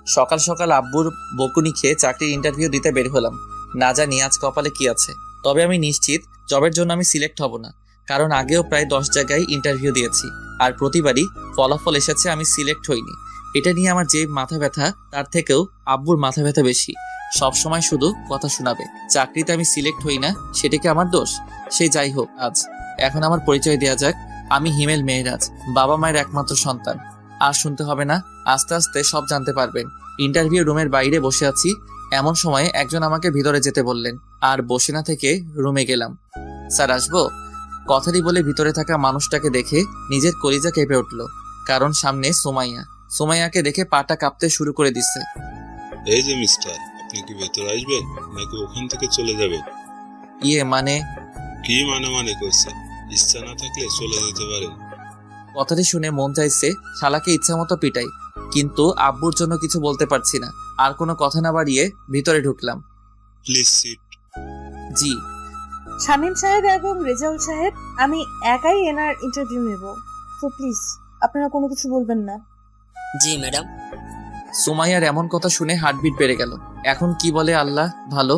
সকাল সকাল আব্বুর বকুনি খেয়ে চাকরির ইন্টারভিউ দিতে বের হলাম। না জানি আজ কপালে কি আছে। তবে আমি নিশ্চিত জবের জন্য আমি সিলেক্ট হব না, কারণ আগেও প্রায় 10 জায়গায় ইন্টারভিউ দিয়েছি, আর প্রতিবারই ফলাফল এসেছে আমি সিলেক্ট হইনি। এটা নিয়ে আমার যে মাথা ব্যথা, তার থেকেও আব্বুর মাথা ব্যথা বেশি। সব সময় শুধু কথা শোনাবে, চাকরিতে আমি সিলেক্ট হই না, সেটা কি আমার দোষ? সে যাই হোক, এখন আমার পরিচয় দেওয়া যাক। আমি হিমেল মেহরাজ, বাবা মায়ের একমাত্র সন্তান। আর শুনতে হবে না, আস্তে আস্তে সব জানতে পারবেন। ইন্টারভিউ রুমের বাইরে বসে আছি, এমন সময় একজন আমাকে ভিতরে যেতে বললেন, আর বসে না থেকে রুমে গেলাম। স্যার, আসবো? কথাটি বলে ভিতরে থাকা মানুষটাকে দেখে নিজের কলিজা কেঁপে উঠল, কারণ সামনে সুমাইয়া। সুমাইয়াকে দেখে পাটা কাঁপতে শুরু করে দিচ্ছে। এই যে মিস্টার, আপনি কি ভেতরে আসবেন নাকি ওখান থেকে চলে যাবেন? মানে? কি মানে করছে? ইচ্ছা না থাকলে চলে যেতে পারেন। কথাটি শুনে মন চাইছে শালাকে ইচ্ছা মতো পিটাই, কিন্তু আব্বুর জন্য কিছু বলতে পারছি না। আর কোনো কথা না বাড়িয়ে ভিতরে ঢুকলাম। Please sit. জি। শামীম সাহেব এবং রেজাউল সাহেব, আমি একাই এনার ইন্টারভিউ নেব, তো প্লিজ আপনারা কোনো কিছু বলবেন না। জি ম্যাডাম। সুমাইয়ার এমন কথা শুনে হার্টবিট বেড়ে গেল। এখন কি বলে আল্লাহ ভালো।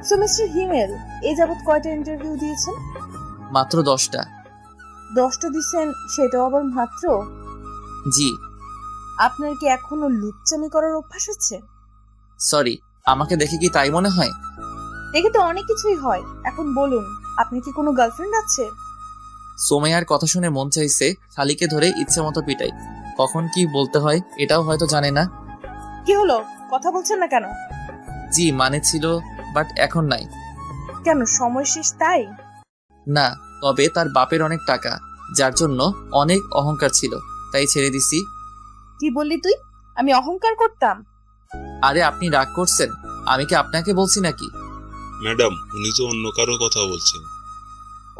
সো মিস্টার হিমেল, এই যাবৎ কয়টা ইন্টারভিউ দিয়েছেন? মাত্র 10টা। 10টা দিচ্ছেন, সেটাও আবার মাত্র? জি। আপনার কি এখনো লুচ্চামি করার অভ্যাস আছে? সরি, আমাকে দেখে কি তাই মনে হয়? দেখে তো অনেক কিছুই হয়। এখন বলুন, আপনার কি কোনো গার্লফ্রেন্ড আছে? সুমাইয়ার কথা শুনে মন চাইছে শালিকে ধরে ইচ্ছে মতো পিটাই। কখন কি বলতে হয় এটাও হয়তো জানে না। কি হলো, কথা বলছেন না কেন? জি, মানে ছিল, বাট এখন নাই। কেন, সময় শেষ তাই? না, তবে তার বাপের অনেক টাকা, যার জন্য অনেক অহংকার ছিল, তাই ছেড়ে দিছি। কি বললি তুই? আমি অহংকার করতাম? আরে আপনি রাগ করছেন? আমি কি আপনাকে বলছি নাকি? ম্যাডাম, উনি তো অন্য কারো কথা বলছেন।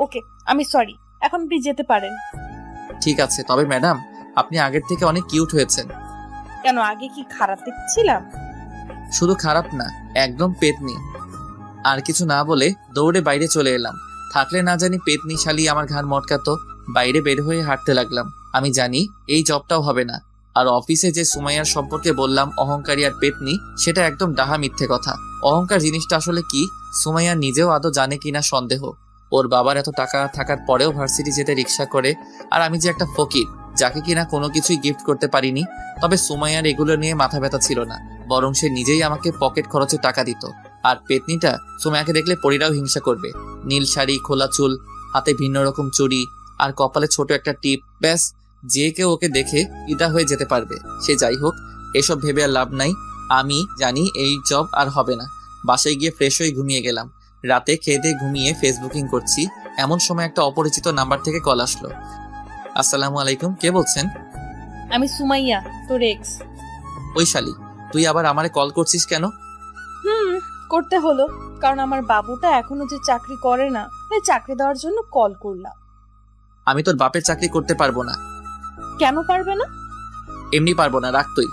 ওকে, আমি সরি, এখন আপনি যেতে পারেন। ঠিক আছে, তবে ম্যাডাম, আপনি আগের থেকে অনেক কিউট হয়েছেন। কেন, আগে কি খারাপ দেখছিলাম? শুধু খারাপ না, একদম পেতনি। আর কিছু না বলে দৌড়ে বাইরে চলে এলাম। থাকলে না জানি পেতনি শালি আমার ঘাড় মটকাতো। বাইরে বের হয়ে হাঁটতে লাগলাম। আমি জানি এই জবটাও হবে না। আর অফিসে যে সুমাইয়ার সম্পর্কে বললাম অহংকারী আর পেতনি, সেটা একদম ডাহা মিথ্যে কথা। অহংকার জিনিসটা আসলে কি, সুমাইয়া নিজেও আদৌ জানে কিনা সন্দেহ। ওর বাবার এত টাকা থাকার পরেও ভার্সিটি যেতে রিক্সা করে, আর আমি যে একটা ফকির, যাকে কিনা কোনো কিছুই গিফট করতে পারিনি। তবে সুমাইয়ার এগুলো নিয়ে মাথা ব্যথা ছিল না, বরং সে নিজেই আমাকে পকেট খরচে টাকা দিত। আর পেতনিটা সুমাইয়াকে দেখলে পরীরাও হিংসা করবে। নীল শাড়ি, খোলা চুল, হাতে ভিন্ন রকম চুড়ি, আর কপালে ছোট একটা টিপ, ব্যাস, যে কেউ ওকে দেখে ফিদা হয়ে যেতে পারবে। সে যাই হোক, এসব ভেবে আর লাভ নাই। আমি জানি এই জব আর হবে না। বাসায় গিয়ে ফ্রেশ হয়ে ঘুমিয়ে গেলাম। রাতে খেয়ে দিয়ে ঘুমিয়ে ফেসবুকিং করছি, এমন সময় একটা অপরিচিত নাম্বার থেকে কল আসলো। আসসালামু আলাইকুম, কে বলছেন? আমি সুমাইয়া, তোর এক্স। ওই শালি, তুই আবার আমারে কল করছিস কেন? করতে হলো, কারণ আমার বাবুটা এখনো যে চাকরি করে না, তাই চাকরি দেওয়ার জন্য কল করলাম। আমি তোর বাপের চাকরি করতে পারবো না। কেন পারবে না? এমনি পারবো না, রাখ তুই।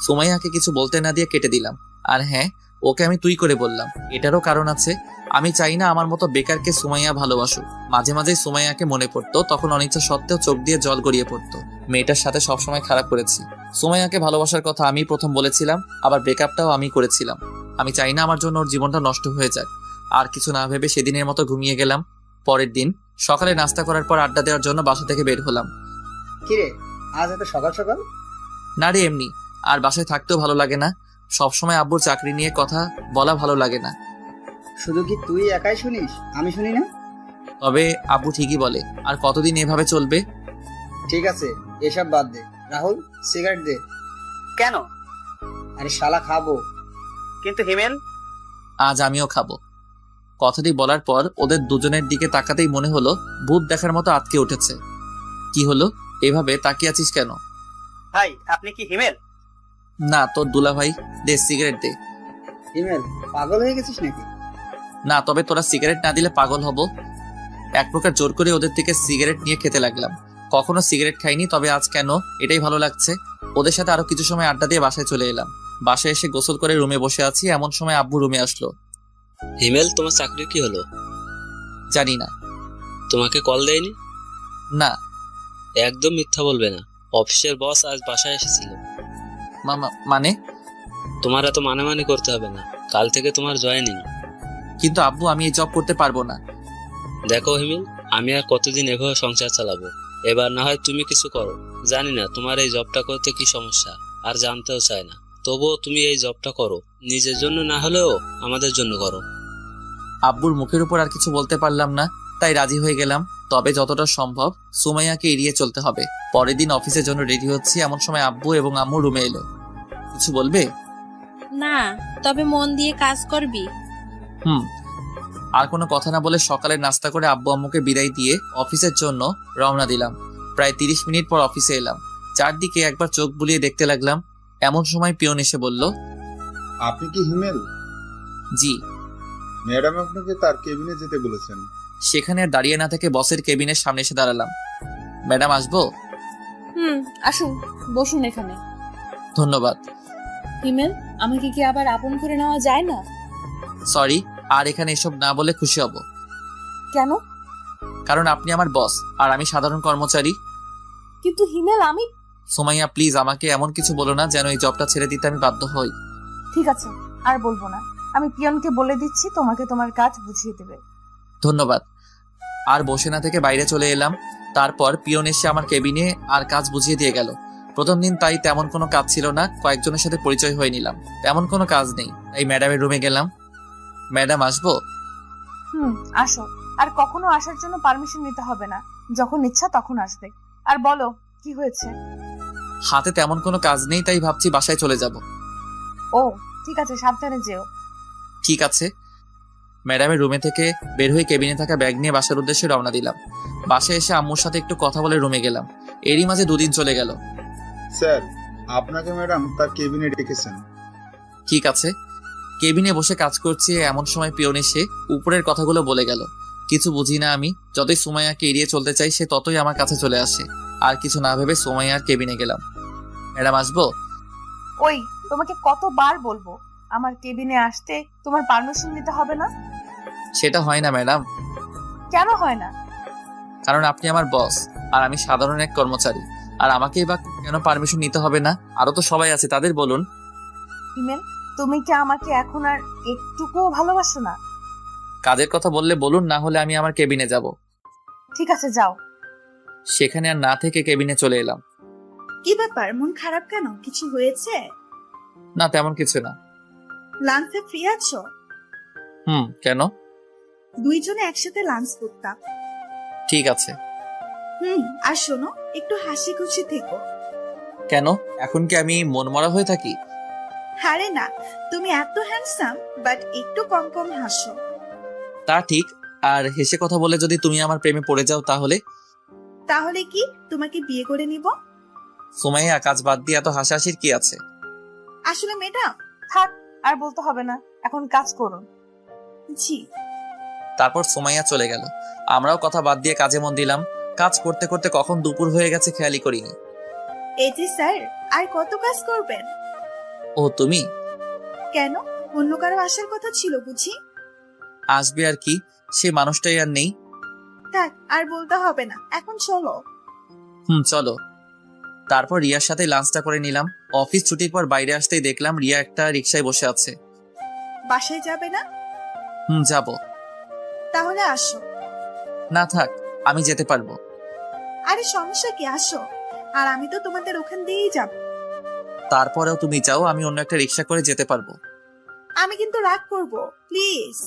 সুমাইয়াকে কিছু বলতে না দিয়ে কেটে দিলাম। আর হ্যাঁ, ওকে আমি তুই করে বললাম, এটারও কারণ আছে। আমি চাই না আমার মতো বেকারকে সুমাইয়া ভালোবাসুক। মাঝে মাঝে সুমাইয়াকে মনে পড়তো, তখন অনিচ্ছা সত্ত্বেও চোখ দিয়ে জল গড়িয়ে পড়তো। মেয়েটার সাথে সবসময় খারাপ করেছি। সুমাইয়াকে ভালোবাসার কথা আমি প্রথম বলেছিলাম, আবার ব্রেকআপটাও আমি করেছিলাম। আমি চাই না আমার জন্য ওর জীবনটা নষ্ট হয়ে যাক। আর কিছু না ভেবে সেদিনের মতো ঘুমিয়ে গেলাম। পরের দিন সকালে নাস্তা করার পর আড্ডা দেওয়ার জন্য বাসা থেকে বের হলাম। কিরে, আজ এত সকাল সকাল? না রে, এমনি। আর বাসায় থাকতেও ভালো লাগে না। সবসময় আব্বুর চাকরি নিয়ে কথা বলা ভালো লাগে না। শুধু কি তুই একাই শুনিস, আমি শুনি না? তবে আব্বু ঠিকই বলে, আর কতদিন এভাবে চলবে? ঠিক আছে, এসব বাদ দে। রাহুল, সিগারেট দে। কেন? আরে শালা, খাবো। কিন্তু হিমেল। আজ আমিও খাবো। কথাটি বলার পর ওদের দুজনের দিকে তাকাতেই মনে হলো ভূত দেখার মতো আটকে উঠেছে। কি হলো, এভাবে তাকিয়ে আছিস কেন? ভাই, আপনি কি হিমেল? না, তোর দুলা ভাই। দে সিগারেট দে। হিমেল, পাগল হয়ে গেছিস নাকি? না, তবে তোরা সিগারেট না দিলে পাগল হব। এক প্রকার জোর করে ওদের থেকে সিগারেট নিয়ে খেতে লাগলাম। কখনো সিগারেট খাইনি, তবে আজ কেন এটাই ভালো লাগছে। ওদের সাথে আরো কিছু সময় আড্ডা দিয়ে বাসায় চলে এলাম। বাসায় এসে গোসল করে রুমে বসে আছি, এমন সময় আব্বু রুমে আসলো। হিমেল, তোমার চাকরি কি হলো? জানি না। তোমাকে কল দেয়নি? না। একদম মিথ্যা বলবে না। অফিসের বস আজ বাসায় এসেছিল। মানে? তোমার এত মানে মানে করতে হবে না, কাল থেকে তোমার জয়েনিং। কিন্তু আব্বু, আমি এই জব করতে পারবো না। দেখো হিমেল, আমি আর কতদিন এভাবে সংসার চালাবো? এবার না হয় তুমি কিছু করো। জানি না তোমার এই জবটা করতে কি সমস্যা, আর জানতেও চাই না। তবুও তুমি এই জবটা করো, নিজের জন্য না হলেও আমাদের জন্য করো। আব্বুর মুখের উপর আর কিছু বলতে পারলাম না, তাই রাজি হয়ে গেলাম। তবে যতটা সম্ভব সুমাইয়াকে এড়িয়ে চলতে হবে। পরের দিন অফিসের জন্য রেডি হচ্ছি, এমন সময় আব্বু এবং আম্মু রুমে এলো। কিছু বলবে? না, তবে মন দিয়ে কাজ করবি। আর কোনো কথা না বলে সকালে নাস্তা করে আব্বু আম্মুকে বিদায় দিয়ে অফিসের জন্য রওনা দিলাম। প্রায় 30 মিনিট পর অফিসে এলাম। চারদিকে একবার চোখ বুলিয়ে দেখতে লাগলাম। এমন সময় পিয়ন এসে বলল, আপনি কি হিমেল? জি। ম্যাডাম আপনাকে তার কেবিনে যেতে বলেছেন। সেখানে আর দাঁড়িয়ে না থেকে বসের কেবিনের সামনে এসে দাঁড়ালাম। ম্যাডাম, আসবো? আসুন, বসুন এখানে। ধন্যবাদ। হিমেল, আমাকে কি আবার আপন করে নেওয়া যায় না? সরি, আর এখানে এসব না বলে খুশি হব। কেন? কারণ আপনি আমার বস আর আমি সাধারণ কর্মচারী। কিন্তু হিমেল, আমি... সুমাইয়া, প্লিজ আমাকে এমন কিছু বলো না যেন এই জবটা ছেড়ে দিতে আমি বাধ্য হই। ঠিক আছে, আর বলবো না। আমি পিয়নকে বলে দিচ্ছি তোমাকে তোমার কাজ বুঝিয়ে দেবে। ধন্যবাদ। আর বসে না থেকে বাইরে চলে এলাম। তারপর পিয়ন এসে আমার কেবিনে আর কাজ বুঝিয়ে দিয়ে গেল। প্রথম দিন তাই তেমন কোনো কাজ ছিল না, কয়েকজনের সাথে পরিচয় হয়ে নিলাম। তেমন কোনো কাজ নেই, তাই ম্যাডামের রুমে গেলাম। ম্যাডাম, আসবো? আসো। আর কখনো আসার জন্য পারমিশন নিতে হবে না, যখন ইচ্ছা তখন আসবে। আর বলো, কি হয়েছে? হাতে তেমন কোনো কাজ নেই, তাই ভাবছি বাসায় চলে যাব। ও ঠিক আছে, সাবধানে যেও। ঠিক আছে। ম্যাডামের রুমে থেকে বের হয়ে কেবিনে থাকা ব্যাগ নিয়ে বাসার উদ্দেশ্যে রওনা দিলাম। বাসায় এসে আম্মুর সাথে একটু কথা বলে রুমে গেলাম। এরই মাঝে 2 দিন চলে গেল। স্যার, আপনাকে ম্যাডাম তার কেবিনে ডেকেছেন। ঠিক আছে। কেবিনে বসে কাজ করছি, এমন সময় পিয়ন এসে উপরের কথাগুলো বলে গেল। কিছু বুঝি না আমি। যতই সুমাইয়াকে এড়িয়ে চলতে চাই, সে ততই আমার কাছে চলে আসে। আর কিছু না ভেবে সুমাইয়ার কেবিনে গেলাম। ম্যাডাম, আসবো? ওই, তোমাকে কতবার বলবো আমার কেবিনে আসতে তোমার পারমিশন নিতে হবে না? সেটা হয় না ম্যাডাম। কেন হয় না? কারণ আপনি আমার বস আর আমি সাধারণ এক কর্মচারী। আর আমাকেই বা কেন পারমিশন নিতে হবে না? আরো তো সবাই আছে, তাদের বলুন। হিমেল, তুমি কি আমাকে এখন আর একটুকুও ভালোবাসো না? কাজের কথা বললে বলুন, না হলে আমি আমার কেবিনে যাব। ঠিক আছে, যাও। সেখানে আর না থেকে কেবিনে চলে এলাম। কি ব্যাপার, মন খারাপ কেন? কিছু হয়েছে? না, তেমন কিছু না। লাঞ্চে ফ্রি আছো? কেন? দুইজনে একসাথে লাঞ্চ করতাম। ঠিক আছে। আর শোনো, একটু হাসি খুশি থেকো। কেন, এখন কি আমি মনমরা হয়ে থাকি? আরে না, তুমি এত হ্যান্ডসাম, বাট একটু কম কম হাসো। তা ঠিক। আর হেসে কথা বলে যদি তুমি আমার প্রেমে পড়ে যাও তাহলে? তাহলে কি তোমাকে বিয়ে করে নিব? সুমাইয়া, কাজ বাদ দিয়ে এত হাসাহাসির কি আছে? আসলে ম্যাডাম... থাক, আর বলতে হবে না, এখন কাজ করুন। জি। তারপর সুমাইয়া চলে গেল। আমরাও কথা বাদ দিয়ে কাজে মন দিলাম। কাজ করতে করতে কখন দুপুর হয়ে গেছে খেয়ালই করিনি। এই যে স্যার, আর কত কাজ করবেন? ও, তুমি? কেন, অন্য কারো আসার কথা ছিল বুঝি? আসবে আর কি, সে মানুষটাই আর নেই। থাক, আর বলতে হবে না, এখন চলো। চলো। তারপর রিয়ার সাথে লাঞ্চটা করে নিলাম। অফিস ছুটির পর বাইরে আসতেই দেখলাম রিয়া একটা রিকশায় বসে আছে। বাসায় যাবে না? যাব। তাহলে আসো। না থাক, আমি যেতে পারবো। আরে সমস্যা কি, আসো। আর আমি তো তোমাদের ওখান দিয়েই যাব। তারপরেও তুমি চাও, আমি অন্য একটা রিকশা করে যেতে পারবো। আমি কিন্তু রাগ করব, প্লিজ।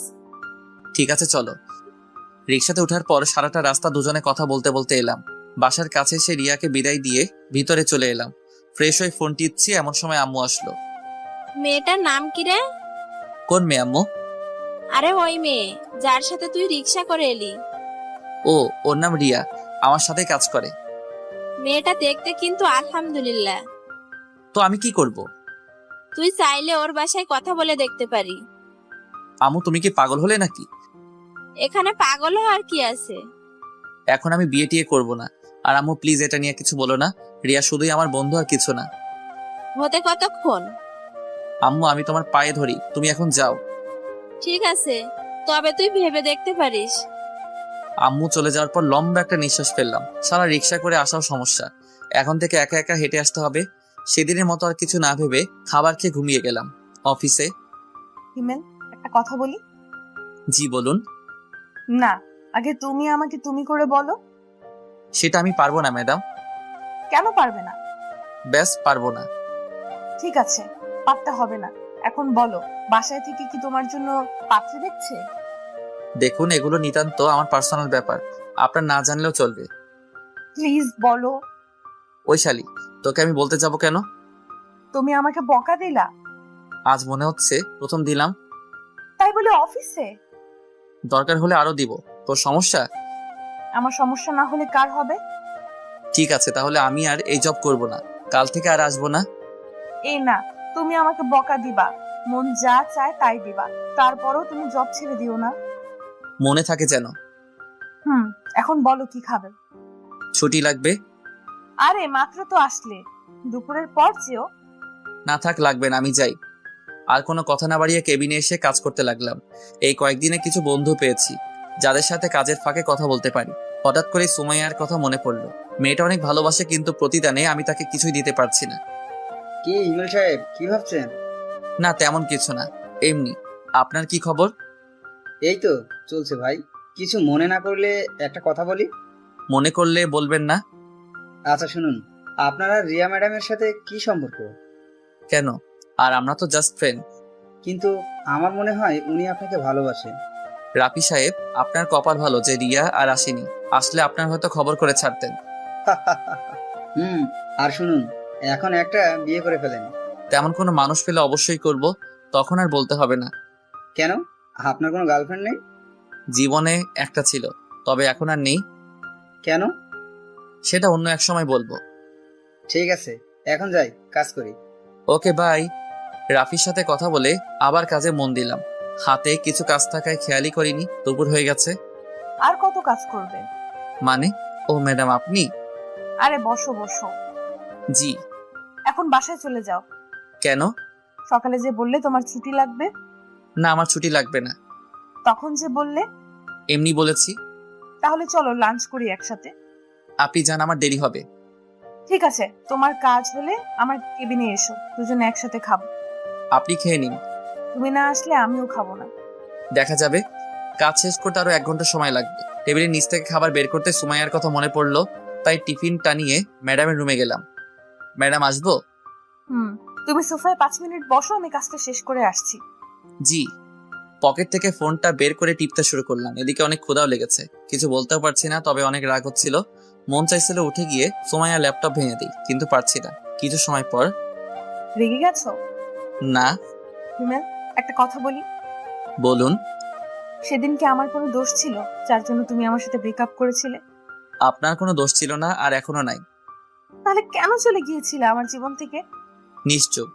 ঠিক আছে, চলো। রিকশাতে ওঠার পর সারাটা রাস্তা দুজনে কথা বলতে বলতে এলাম। বাসার কাছে এসে রিয়াকে বিদায় দিয়ে ভিতরে চলে এলাম। ফ্রেশ হয়ে ফোন টিপছি, এমন সময় আম্মু আসলো। মেয়েটার নাম কি রে? কোন মেয়ে আম্মু? আরে ওই মেয়ে যার সাথে তুই রিক্সা করে এলি। ও, ওর নাম রিয়া, আমার সাথে কাজ করে। মেয়েটা দেখতে কিন্তু আলহামদুলিল্লাহ। তো আমি কি করব? তুই চাইলে ওর বাসায় কথা বলে দেখতে পারি। আম্মু, তুমি কি পাগল হলে নাকি? এখানে পাগল আর কি আছে? এখন আমি বিয়ে টিয়ে করবো না। আর আম্মু প্লিজ এটা নিয়ে কিছু বলো না। রিয়া শুধুই আমার বন্ধু আর কিছু না। হতে কতক্ষণ? আম্মু, আমি তোমার পায়ে ধরি, তুমি এখন যাও। ঠিক আছে, তবে তুই ভেবে দেখতে পারিস। আম্মু চলে যাওয়ার পর লম্বা একটা নিঃশ্বাস ফেললাম। সারা রিক্সা করে আসাও সমস্যা, এখন থেকে একা একা হেঁটে আসতে হবে। সেদিনের মতো আর কিছু না ভেবে খাবার খেয়ে ঘুমিয়ে গেলাম। অফিসে। হিমেল, একটা কথা বলি? জি বলুন। না, আগে তুমি আমাকে তুমি করে বলো। সেটা আমি পারবো না ম্যাডাম। কেন পারবে না? ব্যাস পারবো না। ঠিক আছে, পারতে হবে না। এখন বলো, বাসায় থেকে কি তোমার জন্য পাত্রী দেখছে? দেখুন, এগুলো নিতান্ত আমার পার্সোনাল ব্যাপার, আপনার না জানলেও চলবে। প্লিজ বলো। ওই শালি, তোকে আমি বলতে যাব কেন? তুমি আমাকে বকা দিলা, আজ মনে হচ্ছে প্রথম দিলাম। তাই বলে অফিসে? দরকার হলে আরো দিব। তোর সমস্যা? আমার সমস্যা না হলে কার হবে? ঠিক আছে, তাহলে আমি আর এই জব করব না, কাল থেকে আর আসবো না। এই না, তুমি আমাকে বকা দিবা, মন যা চায় তাই দিবা, তারপরও তুমি জব ছেড়ে দিও না। মনে থাকে যেন। এখন বলো কি খাবে? ছুটি লাগবে। আরে মাত্র তো আসলে, দুপুরের পর চেয়েও। না থাক, লাগবে না, আমি যাই। আর কোনো কথা না বাড়িয়ে কেবিনে এসে কাজ করতে লাগলাম। এই কয়েকদিনে কিছু বন্ধু পেয়েছি যাদের সাথে কাজের ফাঁকে কথা বলতে পারি। হঠাৎ করে সুমাইয়ার কথা মনে পড়লো। মেয়েটা অনেক ভালোবাসে, কিন্তু প্রতিদানে আমি তাকে কিছুই দিতে পারছি না। কি হিমেল সাহেব, কি ভাবছেন? না তেমন কিছু না, এমনি। আপনার কি খবর? এই তো চলছে ভাই। কিছু মনে না করলে একটা কথা বলি? মনে করলে বলবেন না। আচ্ছা শুনুন, আপনারা রিয়া ম্যাডামের সাথে কি সম্পর্ক? কেন? আর আমরা তো জাস্ট ফ্রেন্ড। কিন্তু আমার মনে হয় উনি আপনাকে ভালোবাসেন। রাফি সাহেব, আপনার কপাল ভালো যে রিয়া আর আসেনি, আসলে আপনার হয়তো খবর করে ছাড়তেন। আর শুনুন, এখন একটা বিয়ে করে ফেলেন। তেমন কোনো মানুষ পেলে অবশ্যই করব, তখন আর বলতে হবে না। কেন, আপনার কোনো গার্লফ্রেন্ড নেই? জীবনে একটা ছিল, তবে এখন আর নেই। কেন? সেটা অন্য এক সময় বলবো। ঠিক আছে, এখন যাই, কাজ করি। Okay bye. রাফির সাথে কথা বলে আবার কাজে মন দিলাম। হাতে কিছু কাজ থাকায় খেয়ালই করিনি দুপুর হয়ে গেছে। আর কত কাজ করবে? মানে? ও ম্যাডাম আপনি? আরে বসো বসো। জি। এখন বাসায় চলে যাও। কেন? সকালে যে বললে তোমার ছুটি লাগবে। না, আমার ছুটি লাগবে না। তখন যে বললে। এমনি বলেছি। তাহলে চলো লাঞ্চ করি একসাথে। আপনি যান, আমার দেরি হবে। ঠিক আছে, তোমার কাজ হলে আমার কেবিনে এসো, দুজনে একসাথে খাবো। আপনি খেয়ে নিন। তুমি না আসলে আমিও খাবো না। দেখা যাবে। কাজ শেষ করতে আরো 1 ঘন্টা সময় লাগবে। টেবিলের নিচ থেকে খাবার বের করতে সুমাইয়ার কথা মনে পড়লো, তাই টিফিনটা নিয়ে ম্যাডামের রুমে গেলাম। ম্যাডাম আসবো? তুমি সোফায় 5 মিনিট বসো, আমি কাজটা শেষ করে আসছি। জি। পকেট থেকে ফোনটা বের করে টিপতে শুরু করলাম। এদিকে অনেক ক্ষুধাও লেগেছে, কিছু বলতেও পারছি না, তবে অনেক রাগ হচ্ছিল। মন চাইছিল উঠে গিয়ে সুমাইয়ার ল্যাপটপ ভেঙে দিই, কিন্তু পারছি না। কিছু সময় পর। রেগে গেছো? না। হিমেল, একটা কথা বলি? বলুন। সেদিন কি আমার কোনো দোষ ছিল যার জন্য তুমি আমার সাথে ব্রেকআপ করেছিলে? আপনার কোনো দোষ ছিল না, আর এখনো নাই। তাহলে কেন চলে গিয়েছিলে আমার জীবন থেকে? নিশ্চুপ।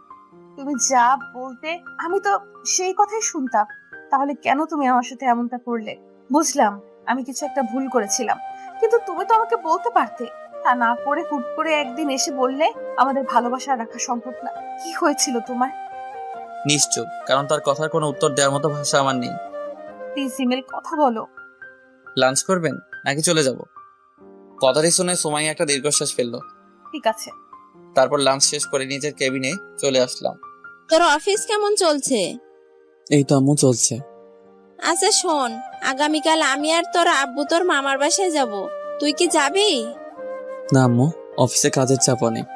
তুমি যা বলতে আমি তো সেই কথাই শুনতাম। তাহলে কেন তুমি আমার সাথে এমনটা করলে? বুঝলাম আমি কিছু একটা ভুল করেছিলাম, কিন্তু তুমি তো আমাকে বলতে পারতে। তা না করে হুট করে একদিন এসে বললে আমাদের ভালোবাসা রাখা সম্ভব না। কি হয়েছিল তোমার? নিশ্চুপ, কারণ তার কথার কোনো উত্তর দেওয়ার মতো ভাষা আমার নেই। প্লিজ হিমেল, কথা বলো। লাঞ্চ করবেন নাকি চলে যাব? কথাটি শুনে সুমাইয়া একটা দীর্ঘশ্বাস ফেললো। ঠিক আছে। তারপর লাঞ্চ শেষ করে নিজের কেবিনে চলে আসলাম। তোর অফিস কেমন চলছে? এই তো আম্মু, চলছে। আচ্ছা শোন, আগামীকাল আমি আর তোর আব্বু তোর মামার বাসায় যাব, তুই কি যাবি? না আম্মু, অফিসে কাজের চাপ অনেক।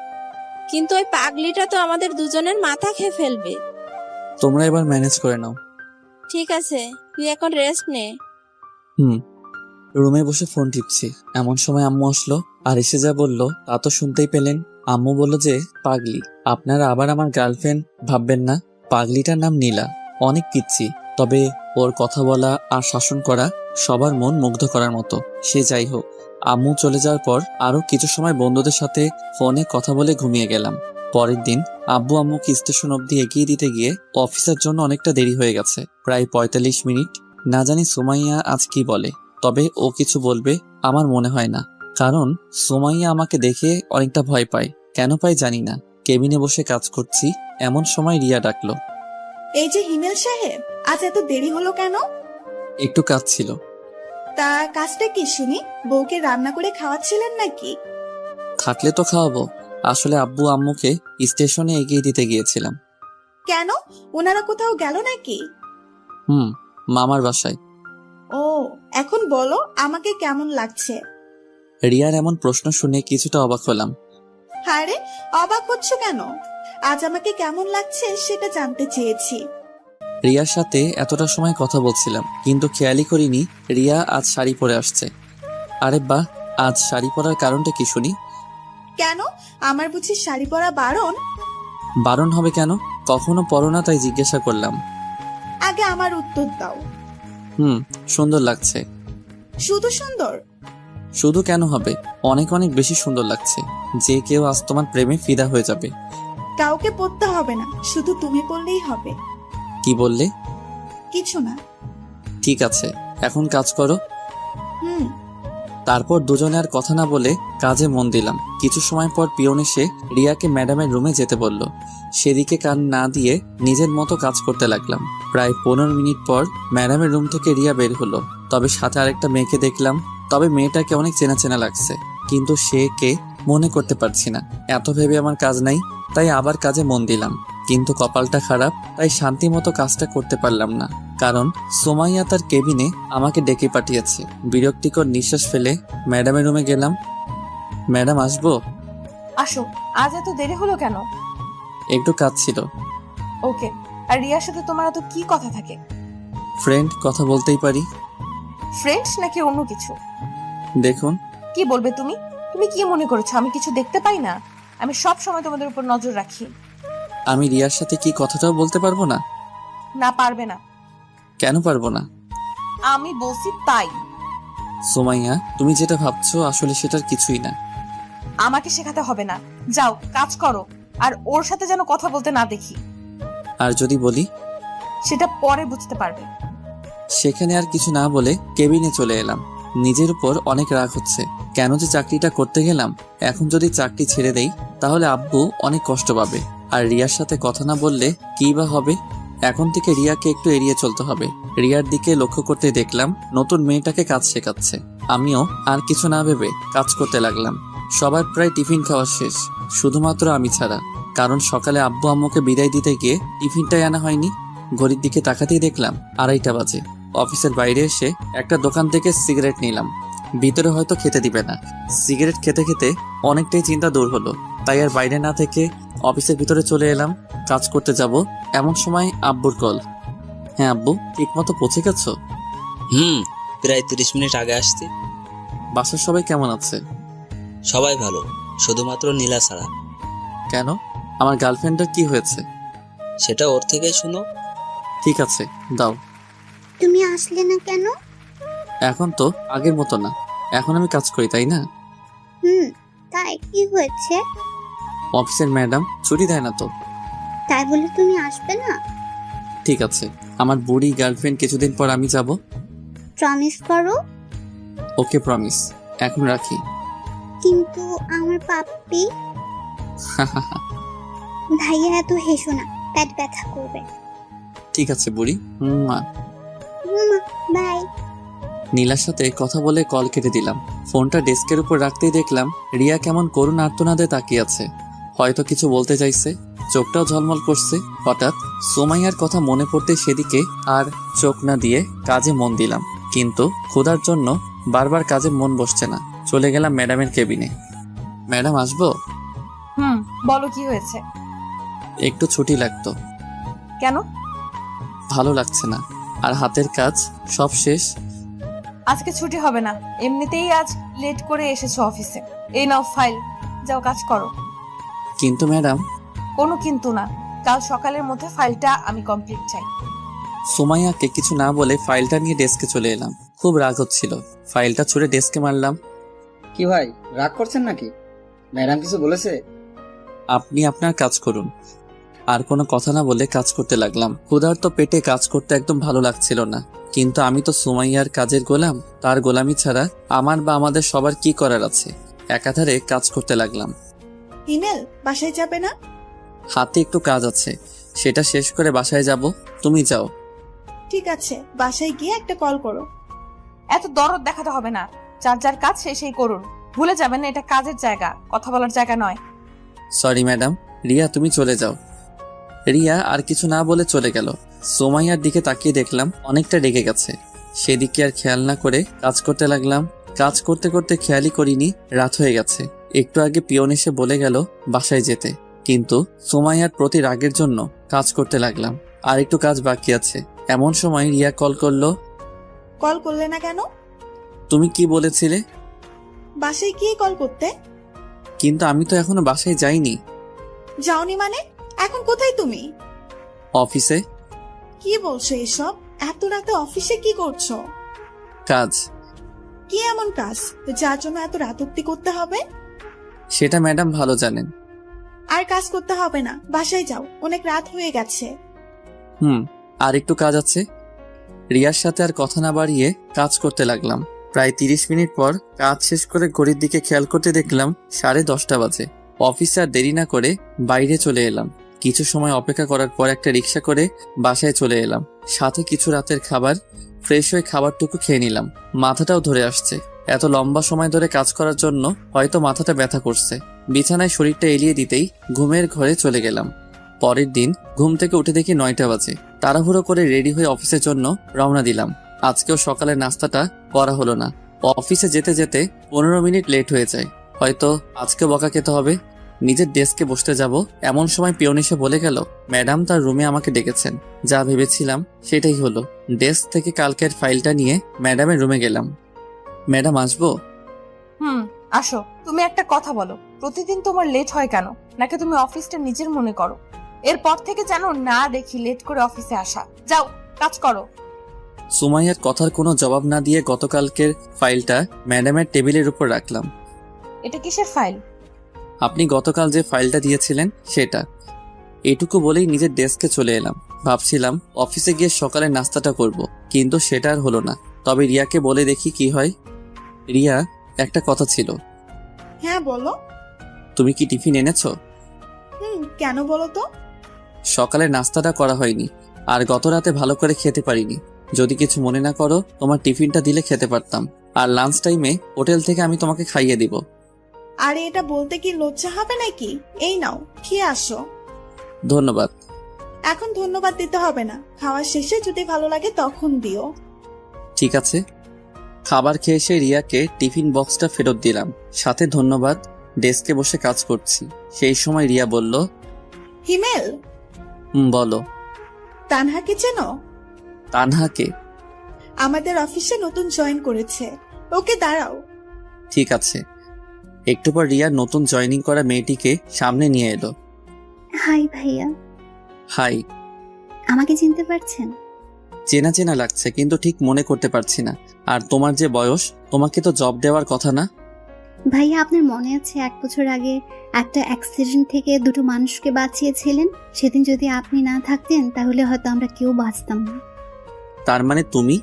কিন্তু ওই পাগলিটা তো আমাদের দুজনের মাথা খেয়ে ফেলবে। তোমরা এবার ম্যানেজ করে নাও। ঠিক আছে, তুই এখন রেস্ট নে। রুমে বসে ফোন টিপছি, এমন সময় আম্মু আসলো। আর এসে যা বললো তা তো শুনতেই পেলেন। আম্মু বলল যে পাগলি, আপনারা আবার আমার গার্লফ্রেন্ড ভাববেন না। পাগলিটার নাম নীলা, অনেক পিচ্ছি, তবে ওর কথা বলা আর শাসন করা সবার মন মুগ্ধ করার মতো। সে যাই হোক, আম্মু চলে যাওয়ার পর আরো কিছু সময় বন্ধুদের সাথে ফোনে কথা বলে ঘুমিয়ে গেলাম। পরের দিন আব্বু আম্মুকে স্টেশন অব্দি এগিয়ে দিতে গিয়ে অফিসের জন্য অনেকটা দেরি হয়ে গেছে, প্রায় 45 মিনিট। না জানি সুমাইয়া আজ কি বলে, তবে ও কিছু বলবে আমার মনে হয় না, কারণ সুমাইয়া আমাকে দেখে অনেকটা ভয় পায়। কেন পায় জানি না। কেবিনে বসে কাজ করছি, এমন সময় রিয়া ডাকলো। এই যে হিমেল সাহেব, আজ এত দেরি হলো কেন? একটু কাজ ছিল। তা কাজটা কি শুনি? বউকে রান্না করে খাওয়াচ্ছিলেন নাকি? থাকলে তো খাওয়াবো, আসলে আব্বু আম্মুকে স্টেশনে এগিয়ে দিতে গিয়েছিলাম। কেন? ওনারা কোথাও গেল নাকি? মামার বাসায়। ও, এখন বলো আমাকে কেমন লাগছে? রিয়ার এমন প্রশ্ন শুনে কিছুটা অবাক হলাম। আরে অবাক হচ্ছ কেন? আজ আমাকে কেমন লাগছে সেটা জানতে চেয়েছি। রিয়ার সাথে এতটা সময় কথা বলছিলাম, কিন্তু খেয়ালই করিনি রিয়া আজ শাড়ি পরে আসছে। আরে বাহ, আজ শাড়ি পরার কারণটা কি শুনি? কেন, আমার বুঝি শাড়ি পরা বারণ? বারণ হবে কেন? কখনো পরো না তাই জিজ্ঞাসা করলাম। আগে আমার উত্তর দাও। সুন্দর লাগছে। শুধু সুন্দর? শুধু কেন হবে, অনেক অনেক বেশি সুন্দর লাগছে। যে কেউ আজ তোমার প্রেমে ফিদা হয়ে যাবে। কাউকে পড়তে হবে না, শুধু তুমি বললেই হবে। কি বললে? কিছু না। ঠিক আছে, এখন কাজ করো। হুম। তারপর দুজনে আর কথা না বলে কাজে মন দিলাম। কিছু সময় পর পিয়ন এসে রিয়াকে ম্যাডামের রুমে যেতে বলল। সেদিকে কান না দিয়ে নিজের মতো কাজ করতে লাগলাম। প্রায় 15 মিনিট পর ম্যাডামের রুম থেকে রিয়া বের হলো। তবে সাথে আরেকটা মেয়েকে দেখলাম। তবে মেয়েটাকে অনেক চেনা চেনা লাগছে, কিন্তু সে কে মনে করতে পারছি না। এত ভেবে আমার কাজ নাই, তাই আবার কাজে মন দিলাম। কিন্তু কপালটা খারাপ, তাই শান্তি মতো কাজটা করতে পারলাম না। কারণ সোমাইয়া তার কেবিনে আমাকে ডেকে পাঠিয়েছে। বিরক্তিকর নিঃশ্বাস ফেলে ম্যাডামের রুমে গেলাম। ম্যাডাম আসবো? আসো। আজ এত দেরি হলো কেন? একটু কাজ ছিল। ওকে। আর রিয়ার সাথে তোমার এত কি কথা থাকে? ফ্রেন্ড, কথা বলতেই পারি। ফ্রেন্ডস নাকি অন্য কিছু? দেখুন। কি বলবে তুমি? তুমি কি মনে করেছো আমি কিছু দেখতে পাই না? আমি সব সময় তোমাদের উপর নজর রাখি। আমি রিয়ার সাথে কি কথাটাও বলতে পারবো না? না, পারবে না। কেন পারবো না? আমি বলছি তাই। সোমাইয়া, তুমি যেটা ভাবছো আসলে সেটার কিছুই না। আমাকে শেখাতে হবে না, যাও কাজ করো। আর ওর সাথে যেন কথা বলতে না দেখি। আর যদি বলি? সেটা পরে বুঝতে পারবে। সেখানে আর কিছু না বলে কেবিনে চলে এলাম। নিজের উপর অনেক রাগ হচ্ছে। কেন যে চাকরিটা করতে গেলাম? এখন যদি চাকরি ছেড়ে দেই তাহলে আব্বু অনেক কষ্ট পাবে। আর রিয়ার সাথে কথা না বললে কি বা হবে। এখন থেকে রিয়াকে একটু এড়িয়ে চলতে হবে। রিয়ার দিকে লক্ষ্য করতে দেখলাম নতুন মেয়েটাকে কাজ শেখাচ্ছে। আমিও আর কিছু না ভেবে কাজ করতে লাগলাম। সবার প্রায় টিফিন খাওয়া শেষ, শুধুমাত্র আমি ছাড়া। কারণ সকালে আব্বু আম্মুকে বিদায় দিতে গিয়ে টিফিনটাই আনা হয়নি। ঘড়ির দিকে তাকাতেই দেখলাম 2:30 বাজে। অফিসের বাইরে এসে একটা দোকান থেকে সিগারেট নিলাম। ভিতরে হয়তো খেতে দিবে না। সিগারেট খেতে খেতে অনেকটাই চিন্তা দূর হলো, তাই আর বাইরে না থেকে অফিসের ভিতরে চলে এলাম। কাজ করতে যাব এমন সময় আব্বুর কল। হ্যাঁ আব্বু, ঠিক মতো পৌঁছে গেছো? প্রায় 30 মিনিট আগে আসছি। বাসার সবাই কেমন আছে? সবাই ভালো, শুধুমাত্র নীলা ছাড়া। কেন? আমার গার্লফ্রেন্ডের কি হয়েছে? সেটা ওর থেকেই শুনো। ঠিক আছে, দাও। তুমি আসলে না কেন? এখন তো আগের মতো না, এখন আমি কাজ করি, তাই না? তাই কি হয়েছে? অফিসের ম্যাডাম ছুটি দেয় না তো। তাই বলে তুমি আসবে না? ঠিক আছে, আমার বুড়ি গার্লফ্রেন্ড কিছুদিন পর আমি যাব। প্রমিস করো। ওকে, প্রমিস। এখন রাখি। কিন্তু আমার পাপ্পি। ভাইয়া এত হেসো না, পেট ব্যথা করবে। ঠিক আছে বুড়ি। বাই। নীলার সাথে কথা বলে কল কেটে দিলাম। ফোনটা ডেস্কের উপর রাখতেই দেখলাম রিয়া কেমন করুণ আর্তনাদে তাকিয়ে আছে। হয়তো কিছু বলতে চাইছে, চোখটাও ঝলমল করছে। হঠাৎ সোমাইয়ার কথা মনে পড়তে সেদিকে আর চোখ না দিয়ে কাজে মন দিলাম। কিন্তু ক্ষুধার জন্য বারবার কাজে মন বসছে না। চলে গেলাম ম্যাডামের কেবিনে। ম্যাডাম আসবো? বলো কি হয়েছে? একটু ছুটি লাগতো। কেন? ভালো লাগছে না, আর হাতের কাজ সব শেষ। আজকে ছুটি হবে না, এমনিতেই আজ লেট করে এসেছো অফিসে। এই নাও ফাইল, যাও কাজ করো। কিন্তু ম্যাডাম। কোনো কিন্তু না, কাল সকালের মধ্যে ফাইলটা আমি কমপ্লিট চাই। সোমাইয়াকে কিছু না বলে ফাইলটা নিয়ে ডেস্কে চলে এলাম। খুব রাগ হচ্ছিল, ফাইলটা ছুঁড়ে ডেস্কে মারলাম। কি ভাই, রাগ করছেন নাকি? ম্যাডাম কিছু বলেছে? আপনি আপনার কাজ করুন। আর কোনো কথা না বলে কাজ করতে লাগলাম। ক্ষুধার্ত পেটে কাজ করতে একদম ভালো লাগছিল না। কিন্তু আমি তো সুমাইয়ার কাজের গোলাম, তার গোলামি ছাড়া আমার বা আমাদের সবার কি করার আছে। একাধারে কাজ করতে লাগলাম। হিমেল, বাসায় যাবে না? হাতে একটু কাজ আছে, সেটা শেষ করে বাসায় যাব। তুমি যাও। ঠিক আছে, বাসায় গিয়ে একটা কল করো। এত দরদ দেখাতে হবে না, যার যার কাজ সেই করুন। ভুলে যাবেন না এটা কাজের জায়গা, কথা বলার জায়গা নয়। Sorry madam. রিয়া তুমি চলে যাও। রিয়া আর কিছু না বলে চলে গেল। সুমাইয়ার দিকে তাকিয়ে দেখলাম অনেকটা রেগে গেছে। সেদিকে আর খেয়াল না করে কাজ করতে লাগলাম। কাজ করতে করতে খেয়ালই করিনি রাত হয়ে গেছে। একটু আগে পিয়ন এসে বলে গেল বাসায় যেতে, কিন্তু সুমাইয়ার প্রতি রাগের জন্য কাজ করতে লাগলাম। আর একটু কাজ বাকি আছে। এমন সময় রিয়া কল করলো। কল করলে না কেন? তুমি কি বলেছিলে? বাসায় গিয়ে কল করতে। কিন্তু আমি তো এখনো বাসায় যাইনি। যাওনি মানে? এখন কোথায় তুমি? অফিসে। কি বলছো এসব? এত রাতে অফিসে কি করছো? কাজ। কি এমন কাজ যার জন্য এত রাত অব্দি করতে হবে? সেটা ম্যাডাম ভালো জানেন। আর কাজ করতে হবে না, বাসায় যাও, অনেক রাত হয়ে গেছে। আর একটু কাজ আছে। রিয়ার সাথে আর কথা না বাড়িয়ে কাজ করতে লাগলাম। প্রায় 30 মিনিট পর কাজ শেষ করে ঘড়ির দিকে খেয়াল করতে দেখলাম 10:30 বাজে। অফিসে আর দেরি না করে বাইরে চলে এলাম। কিছু সময় অপেক্ষা করার পর একটা রিক্সা করে বাসায় চলে এলাম। সাথে কিছু রাতের খাবার। ফ্রেশ হয়ে খাবারটুকু খেয়ে নিলাম। মাথাটাও ধরে আসছে। এত লম্বা সময় ধরে কাজ করার জন্য হয়তো মাথাটা ব্যথা করছে। বিছানায় শরীরটা এলিয়ে দিতেই ঘুমের ঘরে চলে গেলাম। পরের দিন ঘুম থেকে উঠে দেখি 9টা বাজে। তাড়াহুড়ো করে রেডি হয়ে অফিসের জন্য রওনা দিলাম। আজকেও সকালের নাস্তাটা করা হলো না। অফিসে যেতে যেতে 15 মিনিট লেট হয়ে যায়। হয়তো আজকে বকা খেতে হবে। নিজের ডেস্কে বসতে যাব, এমন সময় পিয়ন এসে বলে গেল ম্যাডাম তার রুমে আমাকে ডেকেছেন। যা ভেবেছিলাম সেটাই হলো। ডেস্ক থেকে কালকের ফাইলটা নিয়ে ম্যাডামের রুমে গেলাম। ম্যাডাম আসবো? আসো। তুমি একটা কথা বলো, প্রতিদিন তোমার লেট হয় কেন? নাকি তুমি অফিসটা নিজের মনে করো? এরপর থেকে যেন না দেখি লেট করে অফিসে আসা। যাও, কাজ করো। সুমাইয়ার কথার কোনো জবাব না দিয়ে গতকালকের ফাইলটা ম্যাডামের টেবিলের উপর রাখলাম। এটা কিসের ফাইল? আপনি গতকাল যে ফাইলটা দিয়েছিলেন সেটা। এইটুকু বলেই নিজের ডেস্কে চলে এলাম। ভাবছিলাম অফিসে গিয়ে সকালে নাস্তাটা করব, কিন্তু সেটা আর হলো না। তবে রিয়াকে বলে দেখি কি হয়। রিয়া, একটা কথা ছিল। হ্যাঁ বলো। তুমি কি টিফিন এনেছো? কেন বলো তো? সকালে নাস্তাটা করা হয়নি, আর গত রাতে ভালো করে খেতে পারিনি। যদি কিছু মনে না করো, তোমার টিফিনটা দিলে খেতে পারতাম। আর লাঞ্চ টাইমে হোটেল থেকে আমি তোমাকে খাইয়ে দিব। আরে এটা বলতে কি লজ্জা হবে নাকি? এই নাও, খেয়ে আসো। ধন্যবাদ। এখন ধন্যবাদ দিতে হবে না, খাওয়ার শেষে যদি ভালো লাগে তখন দিও। ঠিক আছে। খাবার খেয়ে এসে রিয়াকে টিফিন বক্সটা ফেরত দিলাম, সাথে ধন্যবাদ। ডেস্কে বসে কাজ করছি। সেই সময় রিয়া বলল, হিমেল, বলো। তানহাকে চেনো? তানহাকে? আমাদের অফিসে নতুন জয়েন করেছে। ওকে দাঁড়াও। ঠিক আছে। একটু পর রিয়া নতুন জয়েনিং করা মেয়েটিকে সামনে নিয়ে এলো। হাই ভাইয়া। হাই। আমাকে চিনতে পারছেন? চেনা চেনা লাগছে, কিন্তু ঠিক মনে করতে পারছি না। আর তোমার যে বয়স, তোমাকে তো জব দেওয়ার কথা না? ভাইয়া আপনার মনে আছে 1 বছর আগে একটা অ্যাক্সিডেন্ট থেকে 2টো মানুষকে বাঁচিয়েছিলেন? সেদিন যদি আপনি না থাকতেন তাহলে হয়তো আমরা কেউ বাঁচতাম না। তার মানে তুমি?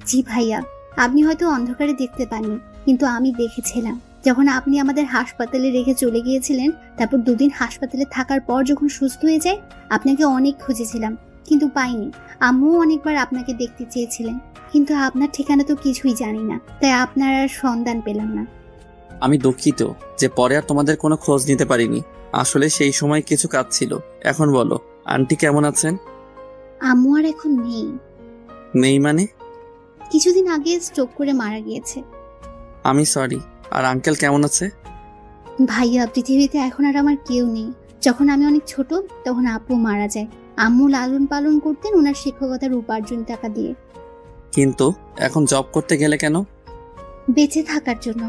জি ভাইয়া, আপনি হয়তো অন্ধকারে দেখতে পাননি, কিন্তু আমি দেখেছিলাম। যখন আপনি আমাদের হাসপাতালে রেখে চলে গিয়েছিলেন, তারপর 2 দিন হাসপাতালে থাকার পর যখন সুস্থ হয়ে যায়, আপনাকে অনেক খুঁজেছিলাম কিন্তু পাইনি। আম্মুও অনেকবার আপনাকে দেখতে চেয়েছিলেন, কিন্তু আপনার ঠিকানা তো কিছুই জানি না, তাই আপনার আর সন্ধান পেলাম না। আমি দুঃখিত যে পরে আর তোমাদের কোনো খোঁজ নিতে পারিনি। আসলে সেই সময় কিছু কাজ ছিল। এখন বলো, আন্টি কেমন আছেন? আম্মু আর এখন নেই। নেই মানে? কিছুদিন আগে স্ট্রোক করে মারা গিয়েছে। আমি সরি। আর আঙ্কেল কেমন আছে? ভাইয়া, পৃথিবীতে এখন আর আমার কেউ নেই। যখন আমি অনেক ছোট তখন আব্বু মারা যায়। আম্মু লালন পালন করতেন ওনার শিক্ষকতার উপার্জন টাকা দিয়ে। কিন্তু এখন জব করতে গেলে কেন? বেঁচে থাকার জন্য।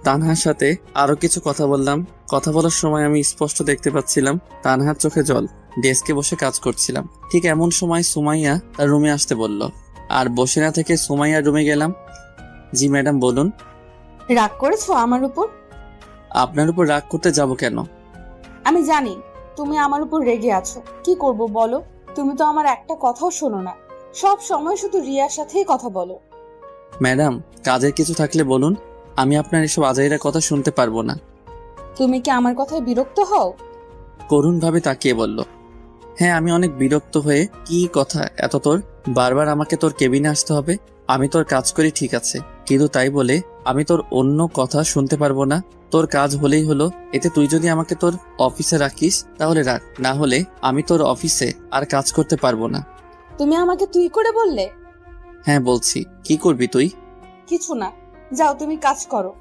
তানহার সাথে আরো কিছু কথা বললাম। কথা বলার সময় আমি স্পষ্ট দেখতে পাচ্ছিলাম তানহার চোখে জল। ডেস্কে বসে কাজ করছিলাম। ঠিক এমন সময় সুমাইয়া তার রুমে আসতে বলল, আর বসে না থেকে সুমাইয়ার রুমে গেলাম। জি ম্যাডাম, বলুন। রাগ করেছো আমার উপর? আপনার উপর রাগ করতে যাব কেন? আমি জানি তুমি আমার উপর রেগে আছো। কি করব বলো? তুমি তো আমার একটা কথাও শোনো না। সব সময় শুধু রিয়ার সাথেই কথা বলো। ম্যাডাম, কাজের কিছু থাকলে বলুন। আমি আপনার এসব আজাইরা কথা শুনতে পারবো না। তুমি কি আমার কথায় বিরক্ত হও? করুণ ভাবে তাকিয়ে বলল, হ্যাঁ, আমি অনেক বিরক্ত হয়ে, কি কথা এত তোর, বারবার আমাকে তোর কেবিনে আসতে হবে? আমি তোর কাজ করি ঠিক আছে, কিন্তু তাই বলে আমি তোর অন্য কথা শুনতে পারবো না? তোর কাজ হলেই হলো, এতে তুই যদি আমাকে তোর অফিসে রাখিস তাহলে রাখ, না হলে আমি তোর অফিসে আর কাজ করতে পারবো না। তুমি আমাকে তুই করে বললে? হ্যাঁ বলছি, কি করবি তুই? কিছু না, যাও তুমি কাজ করো।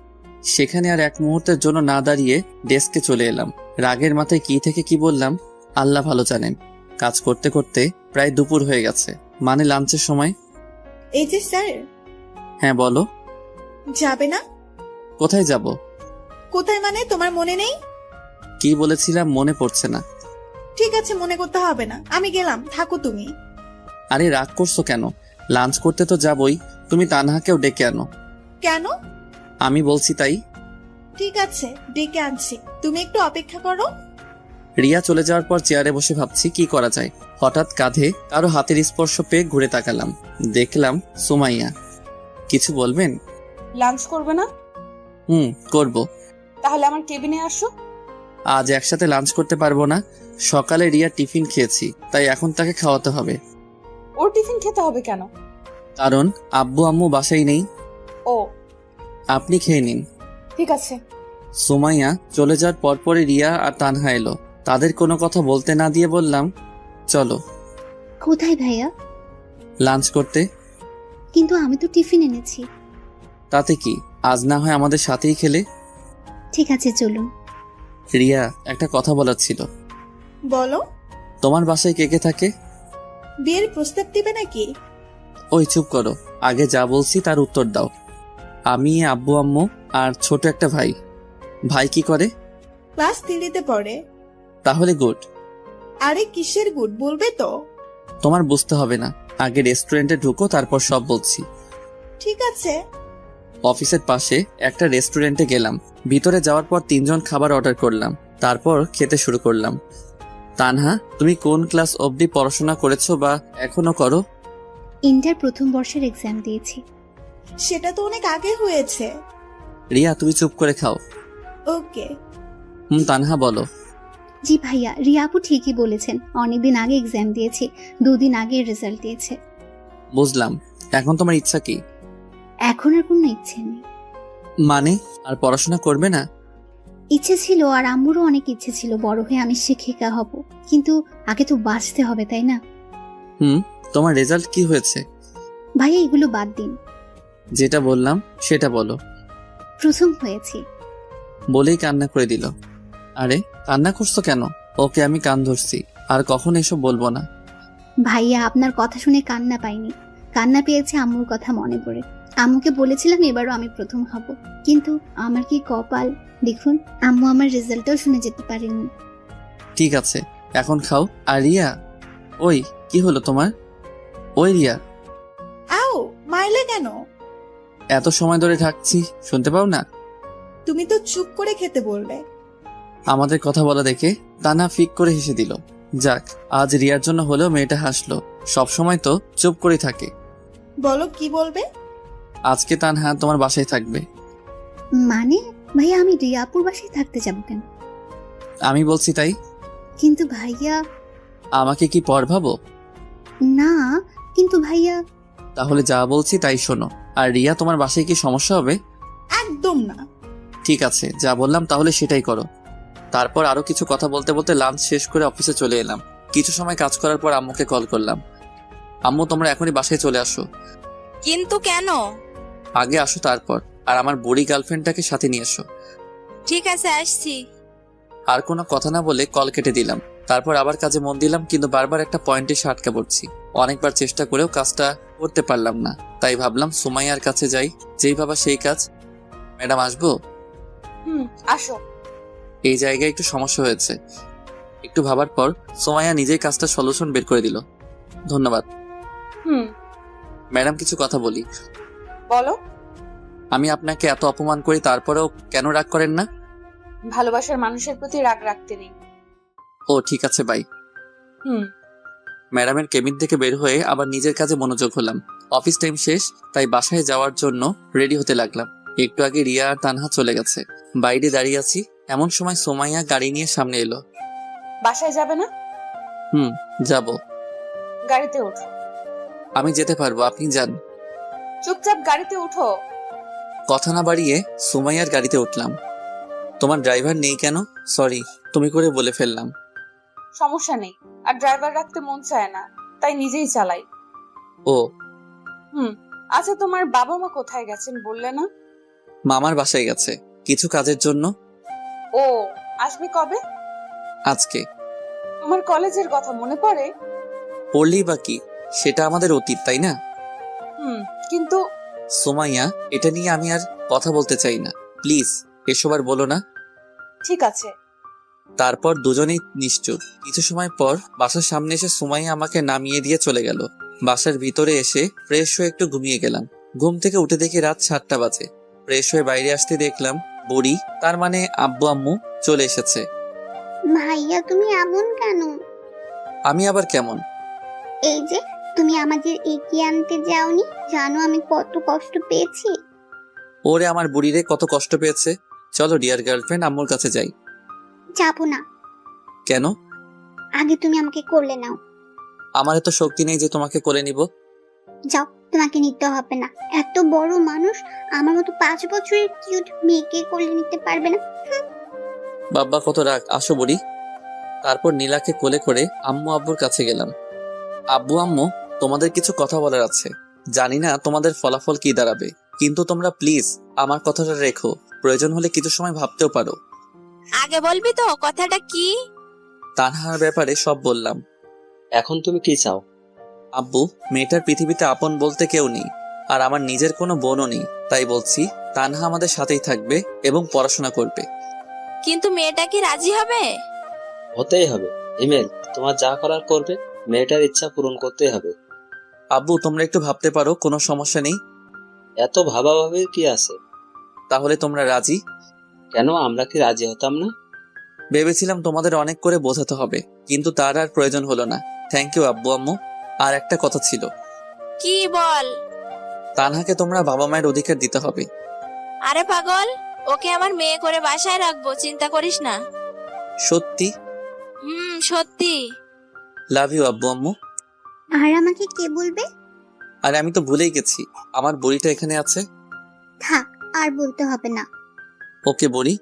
সেখানে আর এক মুহূর্তের জন্য না দাঁড়িয়ে ডেস্কে চলে এলাম। রাগের মাথায় কি থেকে কি বললাম আল্লাহ ভালো জানেন। কাজ করতে করতে প্রায় দুপুর হয়ে গেছে, মানে লাঞ্চের সময়। এই যে স্যার, হ্যাঁ বলো। যাবে না? কোথায় যাব? কোথায় মানে, তোমার মনে নেই? কি বলেছিলাম মনে পড়ছে না। ঠিক আছে, মনে করতে হবে না, আমি গেলাম, থাকো তুমি। আরে রাগ করছো কেন? লাঞ্চ করতে তো যাবই, তুমি তানহাকেও ডেকে আনো। কেন? আমি বলছি তাই। ঠিক আছে, ডেকে আনছি, তুমি একটু অপেক্ষা করো। রিয়া চলে যাওয়ার পর চেয়ারে বসে ভাবছি কি করা যায়। হঠাৎ কাঁধে কারো হাতের স্পর্শ পেয়ে ঘুরে তাকালাম, দেখলাম সুমাইয়া। কিছু বলবেন? লাঞ্চ করবে না? করব। তাহলে আমার কেবিনে আসো। আজ একসাথে লাঞ্চ করতে পারবো না, সকালে রিয়া টিফিন খেয়েছি, তাই এখন তাকে খাওয়াতে হবে। ওর টিফিন খেতে হবে কেন? কারণ আব্বু আম্মু বাসায় নেই। ও আপনি খেয়ে নিন। ঠিক আছে। সুমাইয়া চলে যাওয়ার পরপরই রিয়া আর তানহা এলো। তাদের কোনো কথা বলতে না দিয়ে বললাম, চলো। কোথায় ভাইয়া? লাঞ্চ করতে। কিন্তু আমি তো টিফিন এনেছি। তাতে কি, আজ না হয় আমাদের সাথেই খেলে। ঠিক আছে চলুন। রিয়া, একটা কথা বলার ছিল। বলো। তোমার বাসায় কে কে থাকে? বিয়ের প্রস্তাব দিবে নাকি? ওই চুপ করো, আগে যা বলছি তার উত্তর দাও। আমি, আব্বু আম্মু আর ছোট একটা ভাই। ভাই কি করে? ক্লাস 3-তে পড়ে। তাহলে গুড। আরে কিসের গুড, বলবে তো? তোমার বুঝতে হবে না, আগে রেস্টুরেন্টে ঢুকো, তারপর সব বলছি। ঠিক আছে। অফিসের পাশে একটা রেস্টুরেন্টে গেলাম। ভিতরে যাওয়ার পর 3জন খাবার অর্ডার করলাম, তারপর খেতে শুরু করলাম। তানহা, তুমি কোন ক্লাস অবধি পড়াশোনা করেছো বা এখনো করো? ইন্টার প্রথম বর্ষের এক্সাম দিয়েছি। সেটা তো অনেক আগে হয়েছে। রিয়া, তুমি চুপ করে খাও। ওকে। তানহা বলো। জি ভাইয়া, রিয়া আপু ঠিকই বলেছেন, অনেকদিন আগে এক্সাম দিয়েছি, 2 দিন আগে রেজাল্ট দিয়েছে। বুঝলাম, এখন তোমার ইচ্ছা কি? এখন আর কোনো ইচ্ছে নেই। মানে আর পড়াশোনা করবে না? ইচ্ছে ছিল, আর আম্মুরও অনেক ইচ্ছে ছিল বড় হয়ে আমি শিক্ষিকা হব, কিন্তু আগে তো বাঁচতে হবে তাই না? তোমার রেজাল্ট কি হয়েছে? ভাইয়া এগুলো বাদ দিন, যেটা বললাম সেটা বলো। প্রথম হয়েছি। বলেই কান্না করে দিল। আরে কান্না করছো কেন? ওকে আমি কান ধরছি, আর কখন এসব বলবো না। ভাইয়া আপনার কথা শুনে কান্না পাইনি, কান্না পেয়েছে আম্মুর কথা মনে পড়ে। আম্মুকে বলেছিলাম এবারও আমি প্রথম হব, কিন্তু আমার কি কপাল দেখুন, আম্মু আমার রেজাল্টটাও শুনে যেতে পারেনি। ঠিক আছে, এখন খাও। আর রিয়া, ওই কি হলো তোমার? ওই রিয়া, আও, মাইলে কেন? এত সময় ধরে থাকছি, শুনতে পাও না? তুমি তো চুপ করে খেতে বলবে। আমাদের কথা বলা দেখে তানা ফিক করে হেসে দিল। যাক, আজ রিয়ার জন্য হলেও মেয়েটা হাসলো, সব সময় তো চুপ করে থাকে। বলো কি বলবে? আজকে তানহা তোমার বাসায় থাকবে। মানে ভাইয়া আমি রিয়াপুর বাসায় থাকতে যাবো কেন? আমি বলছি তাই। কিন্তু ভাইয়া। আমাকে কি পর ভাবো? না, কিন্তু ভাইয়া। তাহলে যা বলছি তাই শোনো। আর রিয়া, তোমার বাসায় কি সমস্যা হবে? একদম না। ঠিক আছে, যা বললাম তাহলে সেটাই করো। তারপর আরো কিছু কথা বলতে বলতে লাঞ্চ শেষ করে অফিসে চলে এলাম। কিছু সময় কাজ করার পর আম্মুকে কল করলাম। আম্মু, তোমরা এখনই বাসায় চলে আসো। কিন্তু কেন? আগে আসো, তারপর আর আমার বুড়ি গার্লফ্রেন্ডটাকে সাথে নিয়ে এসো। ঠিক আছে, আসছি। আর কোনো কথা না বলে কল কেটে দিলাম। তারপর আবার কাজে মন দিলাম, কিন্তু বারবার একটা পয়েন্টে এসে আটকা পড়ছি। অনেকবার চেষ্টা করেও কাজটা করতে পারলাম না, তাই ভাবলাম সুমাইয়ার কাছে যাই, যেই ভাবা সেই কাজ। ম্যাডাম আসবো? আসো। এই জায়গায় একটু সমস্যা হয়েছে। একটু ভাবার পর সুমাইয়া নিজেই কাজটা সলিউশন বের করে দিল। ধন্যবাদ। ম্যাডাম, কিছু কথা বলি। বলো। আমি আপনাকে এত অপমান করি, তারপরেও কেন রাগ করেন না? ভালোবাসার মানুষের প্রতি রাগ রাখতে নেই। ও ঠিক আছে, বাই। ম্যাডামের কেবিন থেকে বের হয়ে আবার নিজের কাজে মনোযোগ হলাম। অফিস টাইম শেষ, তাই বাসায় যাওয়ার জন্য রেডি হতে লাগলাম। একটু আগে রিয়া আর তানহা চলে গেছে, বাইরে দাঁড়িয়ে আছি। এমন সময় সুমাইয়া গাড়ি নিয়ে সামনে এলো। বাসায় যাবে না? যাব। গাড়িতে ওঠো। আমি যেতে পারবো, আপনি যান। চুপচাপ গাড়িতে উঠো। কথা না বাড়িয়ে সুমাইয়ার গাড়িতে উঠলাম। তোমার ড্রাইভার নেই কেন? সরি, তুমি করে বলে ফেললাম। সমস্যা নেই, আর ড্রাইভার রাখতে মন চায় না, তাই নিজেই চালাই। ও আচ্ছা, তোমার বাবা মা কোথায় গেছেন বললে না? মামার বাসায় গেছে কিছু কাজের জন্য। ও, আসবে কবে? আজকে। তোমার কলেজের কথা মনে পড়ে? পড়লেই বা কি, সেটা আমাদের অতীত, তাই না? কিন্তু সুমাইয়া, এটা নিয়ে আমি আর কথা বলতে চাই না, প্লিজ এসব আর বলো না। ঠিক আছে। তারপর দুজনেই নিশ্চুপ। কিছু সময় পর বাসার সামনে এসে সুমাইয়া আমাকে নামিয়ে দিয়ে চলে গেল। বাসার ভিতরে এসে ফ্রেশ হয়ে একটু ঘুমিয়ে গেলাম। ঘুম থেকে উঠে দেখি রাত 7টা বাজে। ফ্রেশ হয়ে বাইরে আসতে দেখলাম বুড়ি, তার মানে আব্বু আম্মু চলে এসেছে। ভাইয়া তুমি এমন কেন? আমি আবার কেমন? এই যে তুমি আমাদের এগিয়ে আনতে যাওনি, জানো আমি কত কষ্ট পেয়েছি। ওরে আমার বুড়িরে, কত কষ্ট পেয়েছে। চলো ডিয়ার গার্লফ্রেন্ড, আম্মুর কাছে যাই। যাবো না। কেন? আগে তুমি আমাকে কোলে নাও। আমার এত শক্তি নেই যে তোমাকে কোলে নিব। যাও, তোমাকে নিতে হবে না। এত বড় মানুষ আমার মতো 5 বছরের কিউট মেয়েকে কোলে নিতে পারবে না। বাবা কত রাগ, আসো বুড়ি। তারপর নীলাকে কোলে করে আম্মু আব্বুর কাছে গেলাম। আব্বু আম্মু, তোমাদের কিছু কথা বলার আছে। জানি না তোমাদের ফলাফল কি দাঁড়াবে, কিন্তু তোমরা প্লিজ আমার কথাটা রেখো। প্রয়োজন হলে কিছু সময় ভাবতেও পারো। আগে বলবি তো কথাটা কি? তানহার ব্যাপারে সব বললাম। এখন তুমি কি চাও? আব্বু, মেয়েটার পৃথিবীতে আপন বলতে কেউ নেই, আর আমার নিজের কোনো বোনও নেই। তাই বলছি তানহা আমাদের সাথেই থাকবে এবং পড়াশোনা করবে। কিন্তু মেয়েটা কি রাজি হবে? হতেই হবে। হিমেল, তোমার যা করার করবে, মেয়েটার ইচ্ছা পূরণ করতেই হবে। আব্বু, তোমরা একটু ভাবতে পারো, কোনো সমস্যা নেই। এত ভাবাভাবির কি আছে? তাহলে তোমরা রাজি? কেন, আমরা কি রাজি হতাম না? ভেবেছিলাম তোমাদের অনেক করে বোঝাতে হবে, কিন্তু তার আর প্রয়োজন হলো না। থ্যাংক ইউ আব্বু আম্মু। আর একটা কথা ছিল, কি বল? তানহাকে তোমরা বাবা মায়ের অধিকার দিতে হবে। আরে পাগল, ওকে আমার মেয়ে করে বাসায় রাখবো, চিন্তা করিস না। সত্যি? সত্যি। লাভ ইউ আব্বু আম্মু। আর আমাকে কে বলবে? আরে আমি তো ভুলেই গেছি, আমার বড়িটা এখানে আছে। থাক, আর বলতে হবে না। ওকে বড়ি।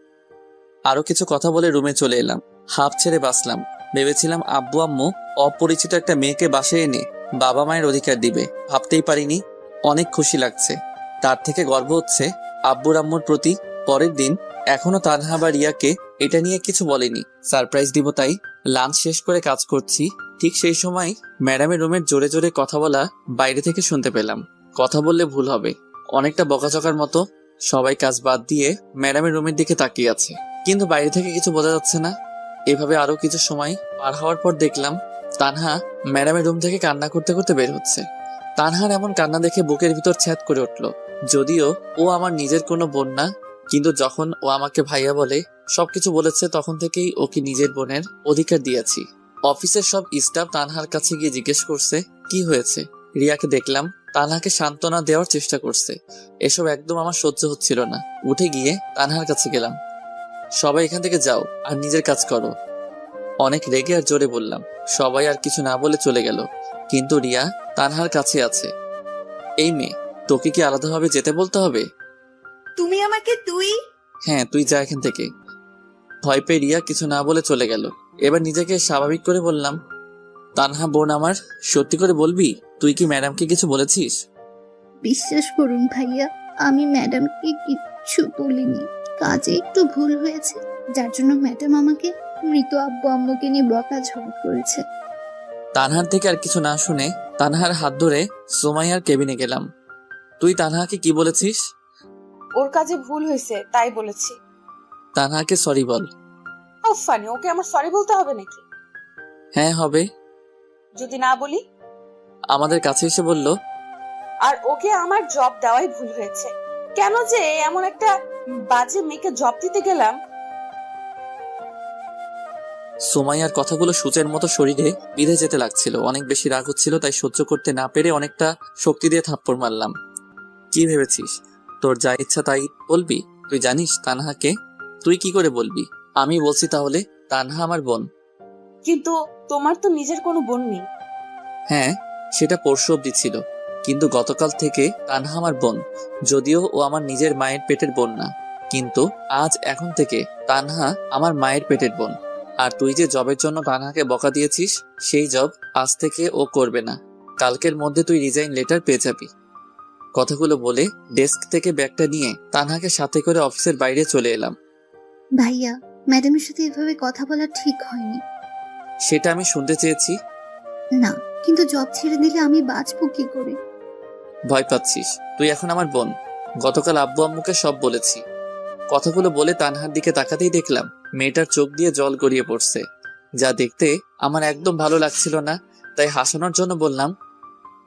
আরো কিছু কথা বলে রুমে চলে এলাম। হাফ ছেড়ে বাঁচলাম। ভেবেছিলাম আব্বু আম্মু অপরিচিত একটা মেয়েকে বাসায় এনে বাবা মায়ের অধিকার দিবে, ভাবতেই পারিনি। অনেক খুশি লাগছে। তার থেকে গর্ব হচ্ছে আব্বুর আম্মুর প্রতি। পরের দিন এখনো তানহা বা রিয়াকে এটা নিয়ে কিছু বলেনি, সারপ্রাইজ দিব তাই। লাঞ্চ শেষ করে কাজ করছি, ঠিক সেই সময় ম্যাডামের রুমের জোরে জোরে কথা বলা বাইরে থেকে শুনতে পেলাম। কথা বললে ভুল হবে, অনেকটা বকাঝকার মতো। সবাই কাজ বাদ দিয়ে ম্যাডামের রুমের দিকে তাকিয়ে আছে, কিন্তু বাইরে থেকে কিছু বোঝা যাচ্ছে না। এভাবে আরো কিছু সময় পার হওয়ার পর দেখলাম তানহা ম্যাডামের রুম থেকে কান্না করতে করতে বের হচ্ছে। তানহার এমন কান্না দেখে বুকের ভিতর ছ্যাদ করে উঠল। যদিও ও আমার নিজের কোনো বোন না, কিন্তু যখন ও আমাকে ভাইয়া বলে, সবকিছু বলেছে, তখন থেকেই ওকে নিজের বোনের অধিকার দিয়েছি। অফিসের সব স্টাফ তানহার কাছে গিয়ে জিজ্ঞেস করছে কি হয়েছে। রিয়াকে দেখলাম তানহাকে সান্ত্বনা দেওয়ার চেষ্টা করছে। এসব একদম আমার সহ্য হচ্ছিল না। উঠে গিয়ে তানহার কাছে গেলাম। সবাই এখান থেকে যাও আর নিজের কাজ করো। অনেক রেগে আর জোরে বললাম। সবাই আর কিছু না বলে চলে গেল, কিন্তু রিয়া তানহার কাছে আছে। এই মেয়ে, তোকে কি আলাদাভাবে যেতে বলতে হবে? তুমি আমাকে তুই? হ্যাঁ, তুই যা এখান থেকে। ভয় পেয়ে রিয়া কিছু না বলে চলে গেল। এবার নিজেকে স্বাভাবিক করে বললাম, তানহা বোন আমার, সত্যি করে বলবি তুই কি ম্যাডামকে কিছু বলেছিস? বিশ্বাস করুন ভাইয়া, আমি ম্যাডামকে কিচ্ছু বলিনি। কাজে একটু ভুল হয়েছে, যার জন্য ম্যাডাম আমাকে মৃত আব্বু আম্মুকে নিয়ে বকাঝকা করেছে। তানহার থেকে আর কিছু না শুনে তানহার হাত ধরে সুমাইয়ার কেবিনে গেলাম। তুই তানহাকে কি বলেছিস? ওর কাজে ভুল হয়েছে তাই বলেছি। তানহাকে সরি বল। ফানি, ওকে আমার সরি বলতে হবে নাকি? হ্যাঁ হবে। যদি না বলি? আমাদের কাছে এসে বলল, আর ওকে আমার জব দেওয়াই ভুল হয়েছে। কেন যে এমন একটা বাজে মেয়েকে জব দিতে গেলাম। সুমাইয়ার কথাগুলো সূচের মতো শরীরে বিঁধে যেতে লাগছিল। অনেক বেশি রাগ হচ্ছিল, তাই সহ্য করতে না পেরে অনেকটা শক্তি দিয়ে থাপ্পড় মারলাম। কি ভেবেছিস তোর যা ইচ্ছা তাই বলবি? তুই জানিস তানহাকে? তুই কি করে বলবি? আমি বলছি তাহলে, তানহা আমার বোন। কিন্তু তোমার তো নিজের কোনো বোন নেই। হ্যাঁ, সেটা পরশু অব্দি ছিল, কিন্তু গতকাল থেকে তানহা আমার বোন। যদিও ও আমার নিজের মায়ের পেটের বোন না, কিন্তু এখন থেকে তানহা আমার মায়ের পেটের বোন। আর তুই যে জবের জন্য তানহাকে বকা দিয়েছিস, সেই জব আজ থেকে ও করবে না। কালকের মধ্যে তুই রিজাইন লেটার পেয়ে যাবি। কথাগুলো বলে ডেস্ক থেকে ব্যাগটা নিয়ে তানহাকে সাথে করে অফিসের বাইরে চলে এলাম। ভাইয়া, ম্যাডামের সাথে এভাবে কথা বলা ঠিক হয়নি। সেটা আমি শুনতে চেয়েছি। না, কিন্তু জব ছেড়ে দিলে আমি বাঁচবো কি করে? ভয় পাচ্ছিস? তুই এখন আমার বোন। গতকাল আব্বু আম্মুকে সব বলেছি। কথাগুলো বলে তানহার দিকে তাকাতেই দেখলাম মেয়েটার চোখ দিয়ে জল গড়িয়ে পড়ছে, যা দেখতে আমার একদম ভালো লাগছিল না। তাই হাসানোর জন্য বললাম,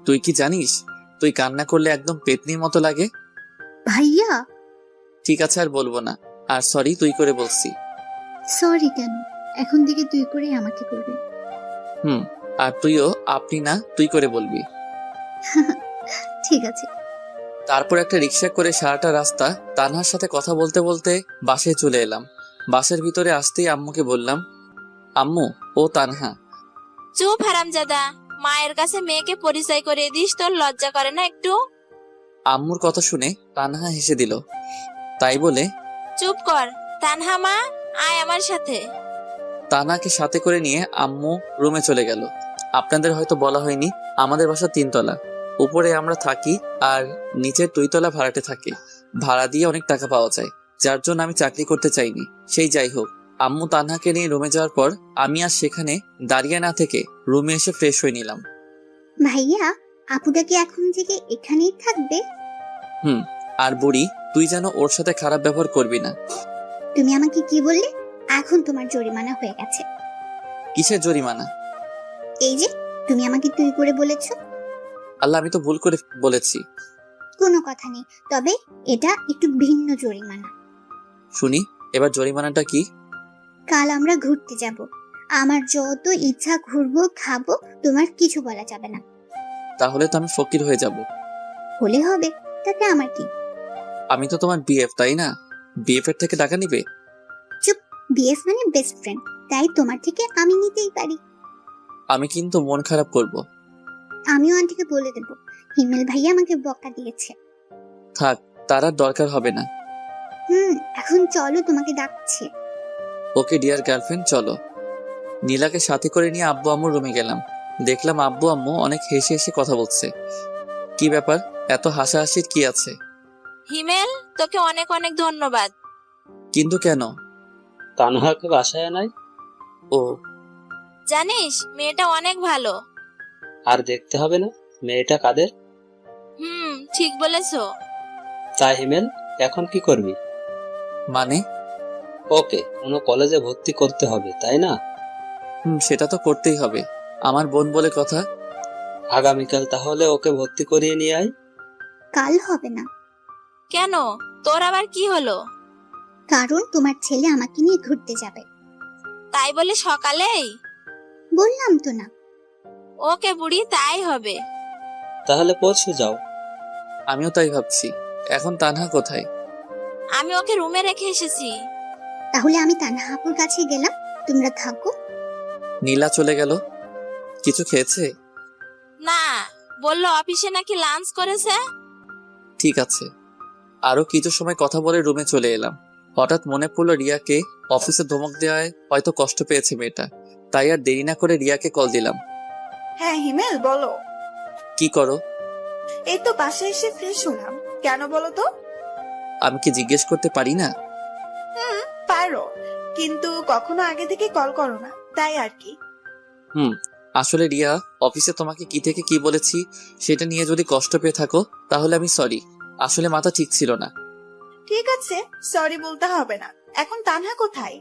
তুই কি জানিস তুই কান্না করলে একদম পেতনির মতো লাগে। ভাইয়া, ঠিক আছে, আর বলবো না। আর সরি তুই করে বলছি। সরি কেন? এখন থেকে তুই করে আমাকে করবে। আর তুইও আপনি না তুই করে বলবি। ঠিক আছে। তারপর একটা রিক্সা করে সারাটা রাস্তা তানহার সাথে কথা বলতে বলতে বাসায় চলে এলাম। বাসার ভিতরে আসতেই আম্মুকে বললাম, আম্মু, ও তানহা। চুপ হারামজাদা, মায়ের কাছে মেয়েকে পরিচয় করিয়ে দিস, তোর লজ্জা করে না একটু? আম্মুর কথা শুনে তানহা হেসে দিল। তাই বলে, চুপ কর। তানহা মা, আয় আমার সাথে। তানহাকে সাথে করে নিয়ে আম্মু রুমে চলে গেল। আপনাদের হয়তো বলা হয়নি, আমাদের বাসা 3 তলা। উপরে আমরা থাকি আর নিচে 2 তলা ভাড়াটে থাকে। ভাড়া দিয়ে অনেক টাকা পাওয়া যায়, যার জন্য আমি চাকরি করতে চাইনি। সেই যাই হোক, আম্মু তানহাকে নিয়ে রুমে যাওয়ার পর আমি আর সেখানে দাঁড়িয়ে না থেকে রুমে এসে ফ্রেশ হয়ে নিলাম। ভাইয়া, আপুটা কি এখন থেকে এখানেই থাকবে? আর বুড়ি, তুই যেন ওর সাথে খারাপ ব্যবহার করবি না। তুমি আমাকে কি বললে? এখন তোমার জরিমানা হয়ে গেছে। কিসের জরিমানা? এই যে তুমি আমাকে তুই করে বলেছো। আল্লাহ, আমি তো ভুল করে বলেছি। কোনো কথা নেই, তবে এটা একটু ভিন্ন জরিমানা। শুনি, এবার জরিমানাটা কি? কাল আমরা ঘুরতে যাব। আমার যত ইচ্ছা ঘুরবো, খাবো, তোমার কিছু বলা যাবে না। তাহলে তো আমি ফকির হয়ে যাব। হলে হবে, তাতে আমার কি? আমি তো তোমার বিএফ, তাই না? বিএফ এর থেকে টাকা নিবে? চুপ, বিএফ মানে বেস্ট ফ্রেন্ড, তাই তোমার থেকে আমি নিতেই পারি। আমি কিন্তু মন খারাপ করব। আমিও আন্টিকে বলে দেবো হিমেল ভাইয়া আমাকে বকা দিয়েছে। থাক, তার আর দরকার হবে না। এখন চলো, তোমাকে ডাকছে। ওকে ডিয়ার গার্লফ্রেন্ড, চলো। নীলাকে সাথে করে নিয়ে আব্বু আম্মুর রুমে গেলাম। দেখলাম আব্বু আম্মু অনেক হেসে হেসে কথা বলছে। কি ব্যাপার, এত হাসাহাসির কি আছে? হিমেল, তোকে অনেক অনেক ধন্যবাদ। কিন্তু কেন? তানহাকে বাসায় নাই? ও, জানিস মেয়েটা অনেক ভালো। আর দেখতে হবে না? মেয়েটা কাদের? ঠিক বলেছো। তাই হিমেল, এখন কি করবি? মানে? ওকে কোনো কলেজে ভর্তি করতে হবে, তাই না? সেটা তো করতেই হবে, আমার বোন বলে কথা। আগামীকাল তাহলে ওকে ভর্তি করিয়ে নিয়ে আয়। কাল হবে না। কেন, তোর আবার কি হলো? কারণ তোমার ছেলে আমাকে নিয়ে ঘুরতে যাবে। তাই বলে সকালেই? বললাম তো না। ওকে বুড়ি, তাই হবে। তাহলে পরশু যাও। আমিও তাই ভাবছি। এখন তানহা কোথায়? আমি ওকে রুমে রেখে এসেছি। তাহলে আমি তানহাপুর কাছে গেলাম, তোমরা থাকো। নীলা চলে গেল। কিছু খেয়েছে? না, বললো অফিসে নাকি লাঞ্চ করেছে। ঠিক আছে। আরো কিছু সময় কথা বলে রুমে চলে এলাম। হঠাৎ মনে পড়লো রিয়াকে অফিসে ধমক দেওয়ায় হয়তো কষ্ট পেয়েছে মেয়েটা। তাই আর দেরি না করে রিয়াকে কল দিলাম। হ্যাঁ হিমেল, বলো। কি করো? এই তো বাসায় এসে ফ্রেশ হলাম। কেন বলো তো? আমি কি জিজ্ঞেস করতে পারি না? পারো, কিন্তু কখনো আগে থেকে কল করো না, তাই আর কি। আসলে রিয়া, অফিসে তোমাকে কি থেকে কি বলেছি সেটা নিয়ে যদি কষ্ট পেয়ে থাকো তাহলে আমি সরি। আসলে মাথা ঠিক ছিল না। ঠিক আছে, সরি বলতে হবে না। এখন তানহা কোথায়?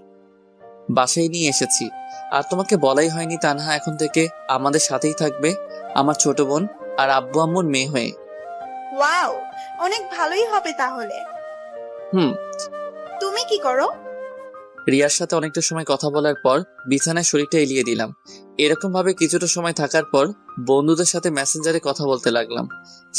বাসায় নিয়ে এসেছি। আর তোমাকে বলাই হয়নি তানহা এখন থেকে আমাদের সাথেই থাকবে, আমার ছোট বোন আর আব্বু আম্মুর মেয়ে হয়ে। ওয়াও, অনেক ভালোই হবে তাহলে। তুমি কি করো? রিয়ার সাথে অনেকটা সময় কথা বলার পর বিছানায় শরীরটা এলিয়ে দিলাম। এরকম ভাবে কিছুটা সময় থাকার পর বন্ধুদের সাথে মেসেঞ্জারে কথা বলতে লাগলাম।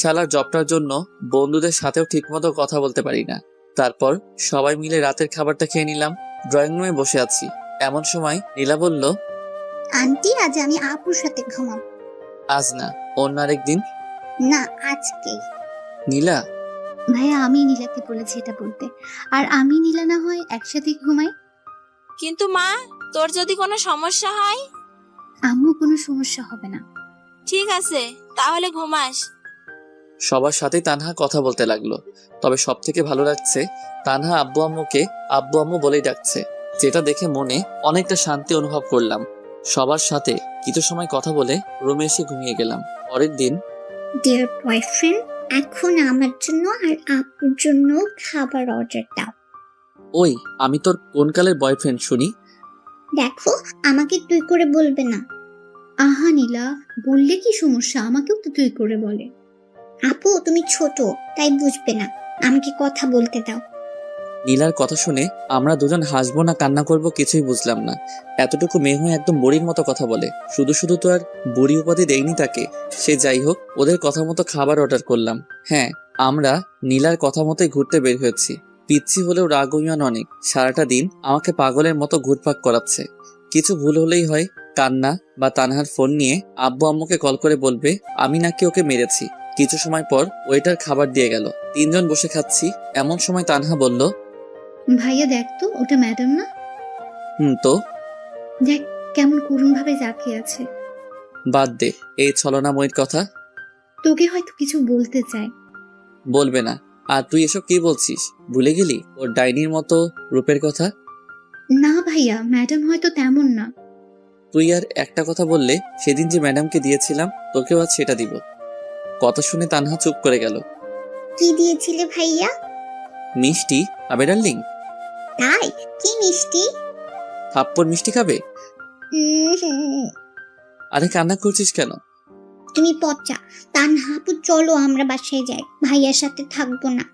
শালার জবটার জন্য বন্ধুদের সাথেও ঠিকমতো কথা বলতে পারি না। তারপর সবাই মিলে রাতের খাবারটা খেয়ে নিলাম। ড্রয়িং রুমে বসে আছি, এমন সময় নীলা বলল, আন্টি আজ আমি আপুর সাথে ঘুমাবো। আজ না, অন্য আরেকদিন। না, আজকে। নীলা, ভাইয়া আমি নীলাকে বলেছি এটা বলতে। আর আমি নীলা না হয় একসাথে ঘুমাই। কিন্তু মা, তোর যদি কোনো সমস্যা হয়? আম্মু কোনো সমস্যা হবে না। ঠিক আছে, তাহলে ঘুমাস। সবার সাথেই তানহা কথা বলতে লাগলো। তবে সব থেকে ভালো লাগছে তানহা আব্বু আম্মুকে আব্বু আম্মু বলেই ডাকছে, যেটা দেখে মনে অনেকটা শান্তি অনুভব করলাম। সবার সাথে কিছু সময় কথা বলে রুমে এসে ঘুমিয়ে গেলাম। পরের দিন। ডিয়ার বয়ফ্রেন্ড, এখন আমার জন্য আর আপুর জন্য খাবার অর্ডার দাও। ওই, আমি তোর কোন কালের বয়ফ্রেন্ড শুনি? দেখো, আমাকে তুই করে বলবে না। আহা নীলা, বললে কি সমস্যা? আমাকেও তো তুই করে বলে। আপু তুমি ছোট, তাই বুঝবে না, আমাকে কথা বলতে দাও। নীলার কথা শুনে আমরা দুজন হাসবো না কান্না করব কিছুই বুঝলাম না। এতটুকু মেয়ে হয়ে একদম বুড়ির মতো কথা বলে। শুধু শুধু তো আর বুড়ি উপাধি দেয়নি তাকে। সে যাই হোক, ওদের কথা মতো খাবার অর্ডার করলাম। হ্যাঁ, আমরা নীলার কথা মতোই ঘুরতে বের হয়েছি। পিচ্ছি হলেও রাগ অভিমান অনেক। সারাটা দিন আমাকে পাগলের মতো ঘুরপাক করাচ্ছে। কিছু ভুল হলেই হয় কান্না বা তানহার ফোন নিয়ে আব্বু আম্মুকে কল করে বলবে আমি নাকি ওকে মেরেছি। কিছু সময় পর ওয়েটার খাবার দিয়ে গেল। 3 জন বসে খাচ্ছি। এমন সময় তানহা বলল, ভাইয়া দেখ তো, ওটা ম্যাডাম না? তো দেখ কেমন করুণ ভাবে তাকিয়ে আছে। বাদ দে এই ছলনাময়ীর কথা। তোকে হয়তো কিছু বলতে চায়। বলবে না। আর তুই এসব কি বলছিস? ভুলে গেলি ওর ডাইনির মতো রূপের কথা? না ভাইয়া, ম্যাডাম হয়তো তেমন না। তুই আর একটা কথা বললে সেদিন যে ম্যাডামকে দিয়েছিলাম তোকেও আজ সেটা দিব। কথা শুনে তানহা চুপ করে গেল। কি দিয়েছিলে ভাইয়া? মিষ্টি। আবে ডার্লিং, তাই? কি মিষ্টি? থাপ্পড় মিষ্টি খাবে? আরে কান্না করছিস কেন? তুমি পচা। তানহা আপু চলো আমরা বাসায় যাই, ভাইয়ার সাথে থাকবো না।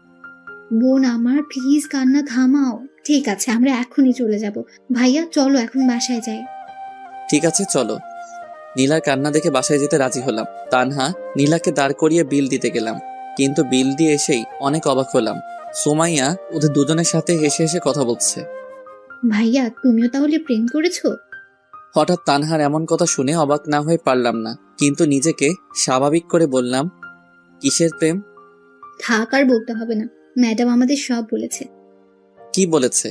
বোন আমার, প্লিজ কান্না থামাও। ঠিক আছে, আমরা এখনই চলে যাব। ভাইয়া চলো এখন বাসায় যাই। ঠিক আছে চলো। নীলার কান্না দেখে বাসায় যেতে রাজি হলাম। তানহা নীলাকে দাঁড় করিয়ে বিল দিতে গেলাম। কিন্তু বিল দিয়ে এসেই অনেক অবাক হলাম। সুমাইয়া ওদের দুজনের সাথে হেসে হেসে কথা বলছে। ভাইয়া তুমিও তাহলে প্রেম করেছো? হঠাৎ তানহার এমন কথা শুনে অবাক না হয়ে পারলাম না, কিন্তু নিজেকে স্বাভাবিক করে বললাম, কিসের প্রেম? থাক আর বলতে হবে না, ম্যাডাম আমাদের সব বলেছে। কি বলেছে?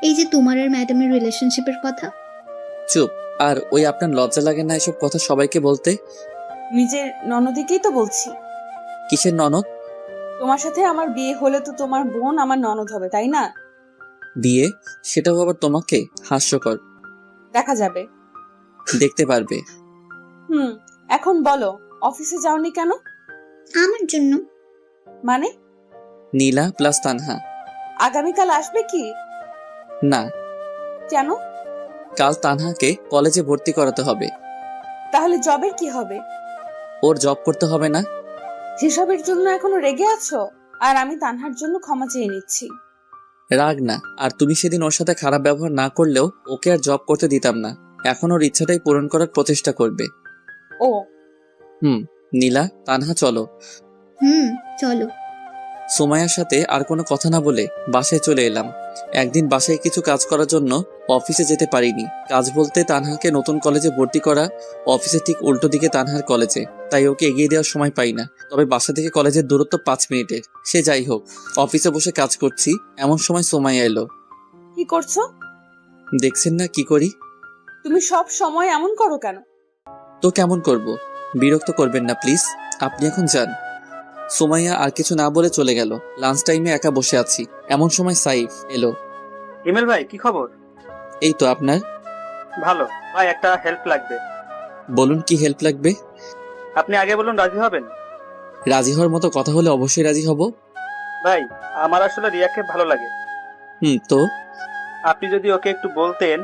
এই যে তোমার আর ম্যাডামের রিলেশনশিপের কথা। চুপ। আর ওই আপনার লজ্জা লাগে না এসব কথা সবাইকে বলতে? নিজের ননদিকেই তো বলছি। কিসের ননদ? তোমার সাথে আমার বিয়ে হলে তো তোমার বোন আমার ননদ হবে, তাই না? বিয়ে? সেটাও আবার তোমাকে? হাস্যকর। দেখা যাবে। দেখতে পারবে। এখন বলো, অফিসে যাওনি কেন? আমার জন্য। মানে? নীলা প্লাস তানহা। আগামীকাল আসবে কি? না। কেন? কাল তানহাকে কলেজে ভর্তি করাতে হবে। তাহলে জবের কি হবে? ওর জব করতে হবে না? সেসবের জন্য এখনো রেগে আছো? আর আমি তানহার জন্য ক্ষমা চেয়ে নিচ্ছি। রাগ না। আর তুমি সেদিন ওর সাথে খারাপ ব্যবহার না করলেও ওকে আর জব করতে দিতাম না। এখন ওর ইচ্ছাটাই পূরণ করার প্রচেষ্টা করবে। ও নীলা, তানহা চলো। চলো। সুমাইয়ার সাথে আর কোনো কথা না বলে বাসায় চলে এলাম। একদিন বাসায় কিছু কাজ করার জন্য অফিসে যেতে পারিনি। কাজ বলতে তানহাকে নতুন কলেজে ভর্তি করা। অফিসে ঠিক উল্টো দিকে তানহার কলেজে, তাই ওকে এগিয়ে দেওয়ার সময় পাই না। তবে বাসা থেকে কলেজের দূরত্ব 5 মিনিটের। সে যাই হোক, অফিসে বসে কাজ করছি, এমন সময় সুমাইয়া এলো। কি করছো? দেখছেন না কি করি? তুমি সব সময় এমন করো কেন? তো কেমন করব? বিরক্ত করবেন না প্লিজ, আপনি এখন যান। সুমাইয়া আর কিছু না বলে চলে গেল। লাঞ্চ টাইমে একা বসে আছি, এমন সময় সাইফ এলো। হিমেল ভাই, কি খবর? এই তো আপনার। ভালো ভাই, একটা হেল্প লাগবে। বলুন কি হেল্প লাগবে? আপনি আগে বলুন, রাজি হবেন? রাজি হওয়ার মতো কথা হলে অবশ্যই রাজি হব। ভাই, আমার আসলে রিয়াকে ভালো লাগে। তো আপনি যদি ওকে একটু বলতেন।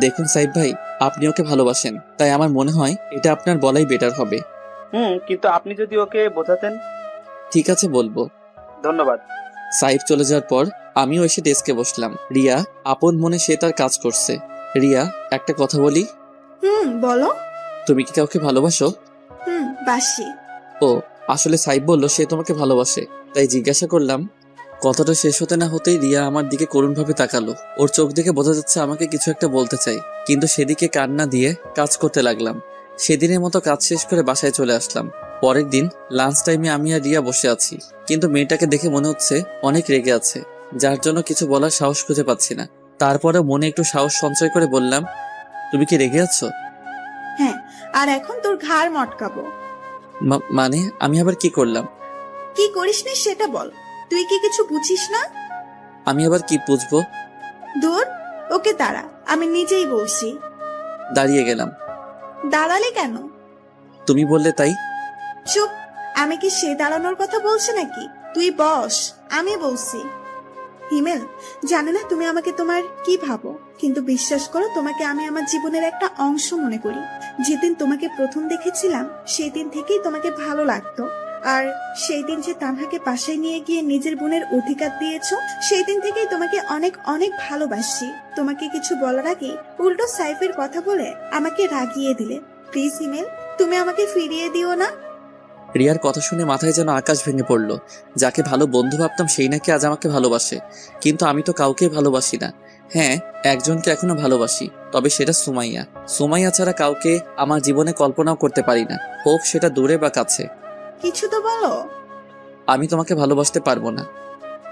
দেখুন সাইফ ভাই, আপনি ওকে ভালোবাসেন, তাই আমার মনে হয় এটা আপনার বলাই বেটার হবে। কিন্তু আপনি যদি ওকে বোঝাতেন। ঠিক আছে, বলবো। ধন্যবাদ। সাইফ চলে যাওয়ার পর আমিও এসে ডেস্কে বসলাম। রিয়া আপন মনে সে তার কাজ করছে। রিয়া, একটা কথা বলি। বলো। তুমি কি কাউকে ভালোবাসো? বাসি। ও, আসলে সাইফ বলল সে তোমাকে ভালোবাসে, তাই জিজ্ঞাসা করলাম। কথাটা শেষ হতে না হতেই রিয়া আমার দিকে করুণভাবে তাকালো। ওর চোখ দেখে বোঝা যাচ্ছে আমাকে কিছু একটা বলতে চাই। কিন্তু সেদিকে কান্না দিয়ে কাজ করতে লাগলাম। সেদিনের মতো কাজ শেষ করে বাসায় চলে আসলাম। পরের দিন লাঞ্চ টাইমে আমি আর রিয়া বসে আছি, কিন্তু মেয়েটাকে দেখে মনে হচ্ছে অনেক রেগে আছে, যার জন্য কিছু বলার সাহস খুঁজে পাচ্ছি না। তারপরে মনে একটু সাহস সঞ্চয় করে বললাম, তুমি কি রেগে আছো? হ্যাঁ, আর এখন তোর ঘাড় মটকাবো। মানে আমি আবার কি করলাম? কি করিস না সেটা বল। তুই কি কিছু বুঝিস না? আমি আবার কি বুঝবো? দূর, ওকে দাঁড়া, আমি নিজেই বলছি। দাঁড়িয়ে গেলাম। দাঁড়ালে কেন? তুমি বললে তাই। চুপ, আমি কি সে দাঁড়ানোর কথা বলছি নাকি? তুই বস, আমি বলছি। হিমেল, জানি না তুমি আমাকে তোমার কি ভাবো, কিন্তু বিশ্বাস করো, তোমাকে আমি আমার জীবনের একটা অংশ মনে করি। যেদিন তোমাকে প্রথম দেখেছিলাম সেই দিন থেকেই তোমাকে ভালো লাগতো। আর সেই দিন যে তানহাকে বাসায় নিয়ে গিয়ে নিজের বোনের অধিকার দিয়েছো, সেই দিন থেকেই তোমাকে অনেক অনেক ভালোবাসি। তোমাকে কিছু বলার আগে উল্টো সাইফের কথা বলে আমাকে রাগিয়ে দিলে। প্লিজ হিমেল, তুমি আমাকে ফিরিয়ে দিও না। রিয়ার কথা শুনে মাথায় যেন আকাশ ভেঙে পড়লো। যাকে ভালো বন্ধু ভাবতাম সেই নাকি আজ আমাকে ভালোবাসে, কিন্তু আমি তো কাউকে ভালোবাসি না। হ্যাঁ, একজনকে এখনো ভালোবাসি, তবে সেটা সুমাইয়া। সুমাইয়া ছাড়া কাউকে আমার জীবনে কল্পনাও করতে পারি না, হোক সেটা দূরে বা কাছে। কিছু তো বলো। আমি তোমাকে ভালোবাসতে পারবো না।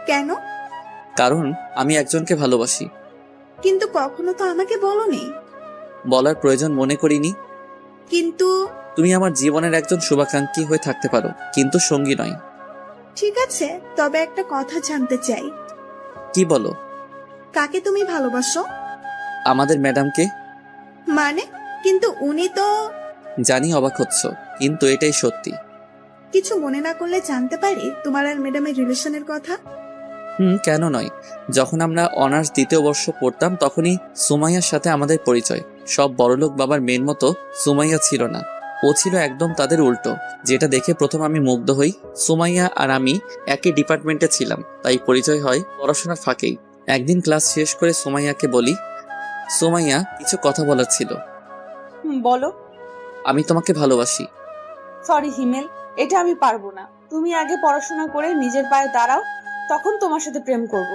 কেন? কারণ আমি একজনকে ভালোবাসি। কিন্তু কখনো তো আমাকে বলোনি। বলার প্রয়োজন মনে করিনি। কিন্তু তুমি আমার জীবনের একজন শুভাকাঙ্ক্ষী হয়ে থাকতে পারো, কিন্তু সঙ্গী নয়। ঠিক আছে, তবে একটা কথা জানতে চাই। কি বলো? কাকে তুমি ভালোবাসো? আমাদের ম্যাডামকে। মানে? কিন্তু উনি তো। জানি অবাক হচ্ছ, কিন্তু এটাই সত্যি। কিছু মনে না করলে জানতে পারি তোমার আর ম্যাডামের রিলেশনের কথা? কেন নয়। যখন আমরা অনার্স দ্বিতীয় বর্ষ পড়তাম তখনই সুমাইয়ার সাথে আমাদের পরিচয়। সব বড়লোক বাবার মেয়ের মতো সুমাইয়া ছিল না, ও ছিল একদম তাদের উল্টো। যেটা দেখে প্রথম আমি মুগ্ধ হই। সুমাইয়া আর আমি একই ডিপার্টমেন্টে ছিলাম, তাই পরিচয় হয় পড়াশোনার ফাঁকেই। একদিন ক্লাস শেষ করে সুমাইয়াকে বলি, সুমাইয়া, কিছু কথা বলার ছিল। বলো। আমি তোমাকে ভালোবাসি। সরি হিমেল, এটা আমি পারবো না। তুমি আগে পড়াশোনা করে নিজের পায়ে দাঁড়াও, তখন তোমার সাথে প্রেম করব।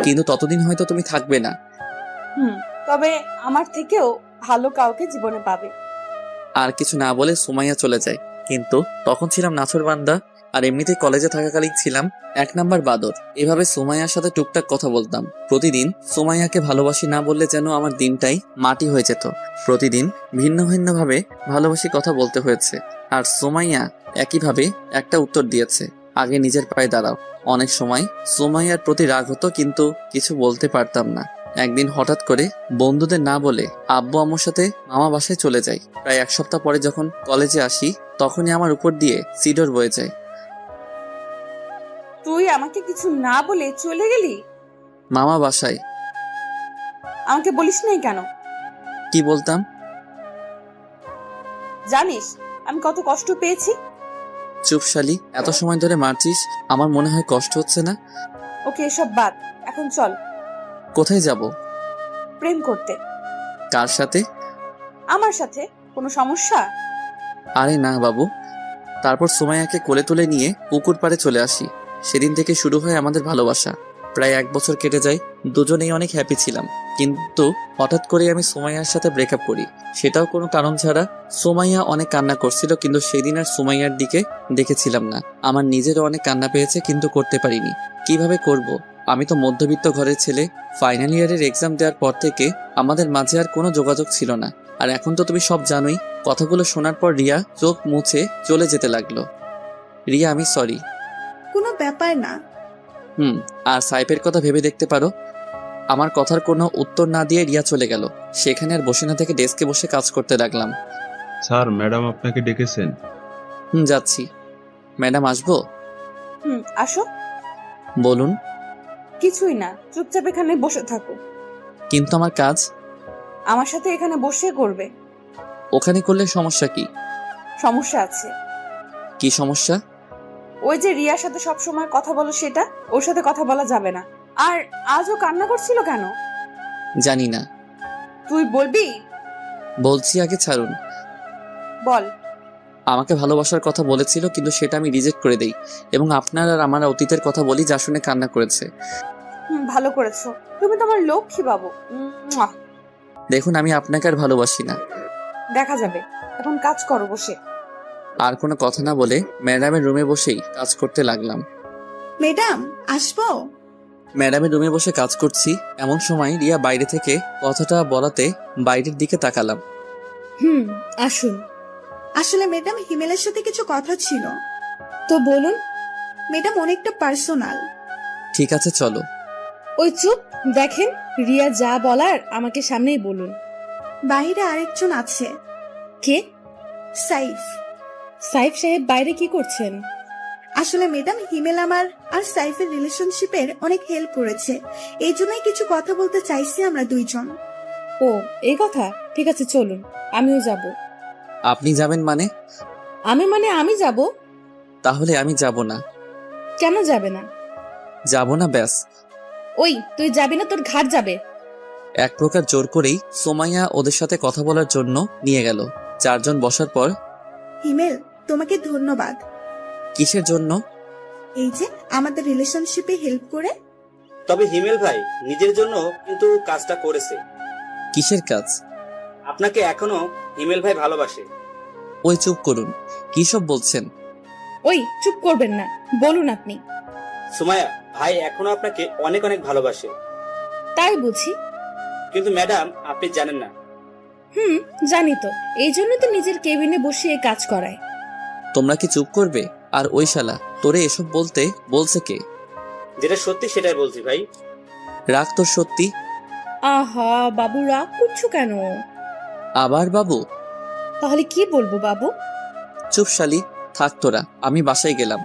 কিন্তু ততদিন হয়তো তুমি থাকবে না। তবে আমার থেকেও ভালো কাউকে জীবনে পাবে। আর কিছু না বলে সুমাইয়া চলে যায়। কিন্তু তখন ছিলাম নাছোড়বান্দা, আর এমনিতেই কলেজে থাকাকালীন ছিলাম 1 নাম্বার বাদর। এভাবে সুমাইয়ার সাথে টুকটাক কথা বলতাম। প্রতিদিন সুমাইয়াকে ভালোবাসি না বললে যেন আমার দিনটাই মাটি হয়ে যেত। প্রতিদিন ভিন্ন ভিন্ন ভাবে ভালোবাসি কথা বলতে হয়েছে, আর সুমাইয়া একইভাবে একটা উত্তর দিয়েছে, আগে নিজের পায়ে দাঁড়াও। অনেক সময় সুমাইয়ার প্রতি রাগ হতো, কিন্তু কিছু বলতে পারতাম না। একদিন হঠাৎ করে বন্ধুদের না বলে আব্বু আম্মুর সাথে মামা বাসায় চলে যাই। প্রায় 1 সপ্তাহ পরে যখন কলেজে আসি তখনই আমার উপর দিয়ে সিডর বয়ে যায়। তুই আমাকে কিছু না বলে চলে গেলি মামা বাসায়। আমাকে বলিস নাই কেন? কি বলতাম? জানিস আমি কত কষ্ট পেয়েছি? চুপ শালি, এত সময় ধরে মারছিস, আমার মনে হয় কষ্ট হচ্ছে না? ওকে, এসব বাদ, এখন চল। কোথায় যাব? প্রেম করতে। কার সাথে? আমার সাথে। কোনো সমস্যা? আরে না বাবু। তারপর সুমাইয়াকে কোলে তুলে নিয়ে পুকুর পাড়ে চলে আসি। সেদিন থেকে শুরু হয় আমাদের ভালোবাসা। প্রায় 1 বছর কেটে যায়, দুজনেই অনেক হ্যাপি ছিলাম। কিন্তু হঠাৎ করে আমি সুমাইয়ার সাথে ব্রেকআপ করি, সেটাও কোনো কারণ ছাড়া। সুমাইয়া অনেক কান্না করছিল, কিন্তু সেদিন আর সুমাইয়ার দিকে দেখেছিলাম না। আমার নিজেরও অনেক কান্না পেয়েছে, কিন্তু করতে পারিনি। কিভাবে করব? আমি তো মধ্যবিত্ত ঘরের ছেলে। ফাইনাল ইয়ারের এক্সাম দেওয়ার পর থেকে আমাদের মাঝে আর কোনো যোগাযোগ ছিল না। আর এখন তো তুমি সব জানোই। কথাগুলো শোনার পর রিয়া চোখ মুছে চলে যেতে লাগলো। রিয়া, আমি সরি। কোনো ব্যাপার না। আর সাইফের কথা ভেবে দেখতে পারো। আমার কথার কোনো উত্তর না দিয়ে রিয়া চলে গেল। সেখানে আর বসে না থেকে ডেস্কে বসে কাজ করতে লাগলাম। স্যার, ম্যাডাম আপনাকে ডেকেছেন। যাচ্ছি। ম্যাডাম, আসবো? আসো। বলুন। কিছুই না, চুপচাপ এখানে বসে থাকো। কিন্তু আমার কাজ আমার সাথে এখানে বসে করবে। ওখানে করলে সমস্যা কি? সমস্যা আছে। কি সমস্যা? ওই যে রিয়ার সাথে সব সময় কথা বলো, সেটা ওর সাথে কথা বলা যাবে না। আর আজও কান্না করছিল কেন? জানি না। তুই বলবি? বলছি, আগে ছাড়ুন। বল। আমাকে ভালোবাসার কথা বলেছিল, কিন্তু সেটা আমি রিজেক্ট করে দেই এবং আপনার আর আমার অতীতের কথা বলি, যা শুনে কান্না করেছে। ভালো করেছো। তুমি তোমার লক্ষ্মী বাবু। দেখুন আমি আপনাকে আর ভালোবাসি না। দেখা যাবে, এখন কাজ করো বসে। আর কোনো কথা না বলে ম্যাডামের রুমে বসেই কাজ করতে লাগলাম। ম্যাডাম আসবো? ম্যাডামের রুমে বসে কাজ করছি, এমন সময় রিয়া বাইরে থেকে কথাটা বলাতে বাইরের দিকে তাকালাম। আসুন। আসলে ম্যাডাম হিমেলের সাথে কিছু কথা ছিল। তো বলুন। ম্যাডাম অনেকটা পার্সোনাল। ঠিক আছে চলো। ওই চুপ, দেখেন রিয়া যা বলার আমাকে সামনেই বলুন। বাইরে আরেকজন আছে। কে? সাইফ। সাইফ সাহেব বাইরে কি করছেন? আসলে ম্যাডাম হিমেল আমার আর সাইফের রিলেশনশিপের অনেক হেল্প করেছে, এই জন্যই কিছু কথা বলতে চাইছি আমরা দুইজন। ও এই কথা, ঠিক আছে চলুন, আমিও যাব। আপনি যাবেন মানে? আমি যাব। তাহলে আমি যাব না। কেন যাবে না? যাব না ব্যাস। ওই তুই যাবি না, তোর ঘাট যাবে। এক প্রকার জোর করেই সোমাইয়া ওদের সাথে কথা বলার জন্য নিয়ে গেল। চারজন বসার পর, হিমেল তোমাকে ধন্যবাদ। কিসের জন্য? এই যে আমাদের রিলেশনশিপে হেল্প করে। তবে হিমেল ভাই নিজের জন্য কিন্তু কাজটা করেছে। কিসের কাজ? আপনাকে এখনো হিমেল ভাই ভালোবাসে। ওই চুপ করুন, কি সব বলছেন? ওই চুপ করবেন না, বলুন আপনি। সুমাইয়া ভাই এখনো আপনাকে অনেক অনেক ভালোবাসে। তাই বুঝি? কিন্তু ম্যাডাম আপনি জানেন না। জানি তো, এই জন্য তো নিজের কেবিনে বসিয়ে কাজ করায়। তোমরা কি চুপ করবে? আর ওই শালা তোরে এসব বলতে বলছে কে? যেটা সত্যি সেটাই বলছি ভাই। রাগ তোর সত্যি? আহা বাবু, রাগ করছো কেন? আবার বাবু? তাহলে কি বলবো বাবু? চুপ শালি, থাক তোরা, আমি বাসায় গেলাম।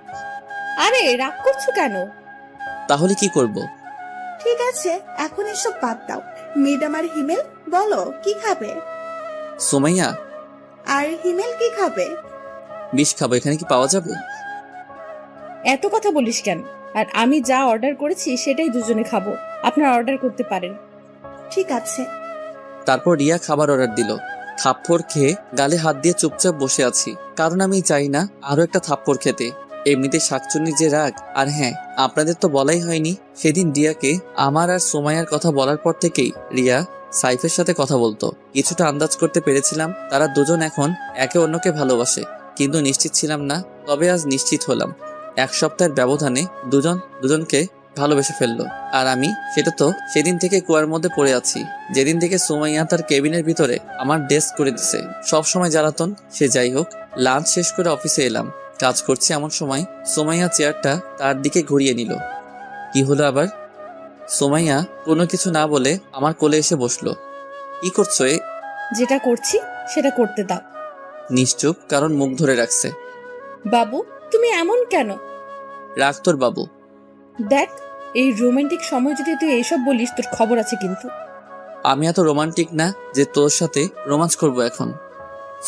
আরে রাগ করছো কেন? তাহলে কি করব? ঠিক আছে এখন এসব বাদ দাও। ম্যাডাম আর হিমেল বলো কি খাবে? সোমাইয়া, আর হিমেল কি খাবে? বিষ খাবো, এখানে কি পাওয়া যাবে? এত কথা বলিস কেন? আর আমি যা অর্ডার করেছি সেটাই দুজনে খাবো, আপনারা অর্ডার করতে পারেন। ঠিক আছে। তারপর রিয়া খাবার অর্ডার দিল। থাপ্পড় খেয়ে গালে হাত দিয়ে চুপচাপ বসে আছি, কারণ আমি চাই না আরো একটা থাপ্পড় খেতে। এমনিতে শাকচুন্নির যে রাগ। আর হ্যাঁ, আপনাদের তো বলাই হয়নি, সেদিন রিয়াকে আমার আর সোমাইয়ার কথা বলার পর থেকেই রিয়া সাইফের সাথে কথা বলতো। কিছুটা আন্দাজ করতে পেরেছিলাম তারা দুজন এখন একে অন্যকে ভালোবাসে, কিন্তু নিশ্চিত ছিলাম না। তবে আজ নিশ্চিত হলাম। এক সপ্তাহের ব্যবধানে দুজন দুজনকে ভালোবেসে ফেললো। আর আমি সেটা তো সেদিন থেকে কুয়ার মধ্যে পড়ে আছি, যেদিন থেকে সুমাইয়া তার কেবিনের ভিতরে আমার ডেস্ক করে দিছে। সব সময় জ্বালাতন, সে যাই হোক। লাঞ্চ শেষ করে অফিসে এলাম, কাজ করছি এমন সময় সুমাইয়া চেয়ারটা তার দিকে ঘুরিয়ে নিল। কি হলো আবার? সুমাইয়া কোনো কিছু না বলে আমার কোলে এসে বসলো। কি করছো? যেটা করছি সেটা করতে দাও। নিশ্চুপ, কারণ মুখ ধরে রাখছে। বাবু তুমি এমন কেন? রাখ তোর বাবু। দেখ, এই রোমান্টিক সময় যদি তুই এইসব বলিস তোর খবর আছে কিন্তু। আমি এত রোমান্টিক না যে তোর সাথে রোমান্স করব এখন।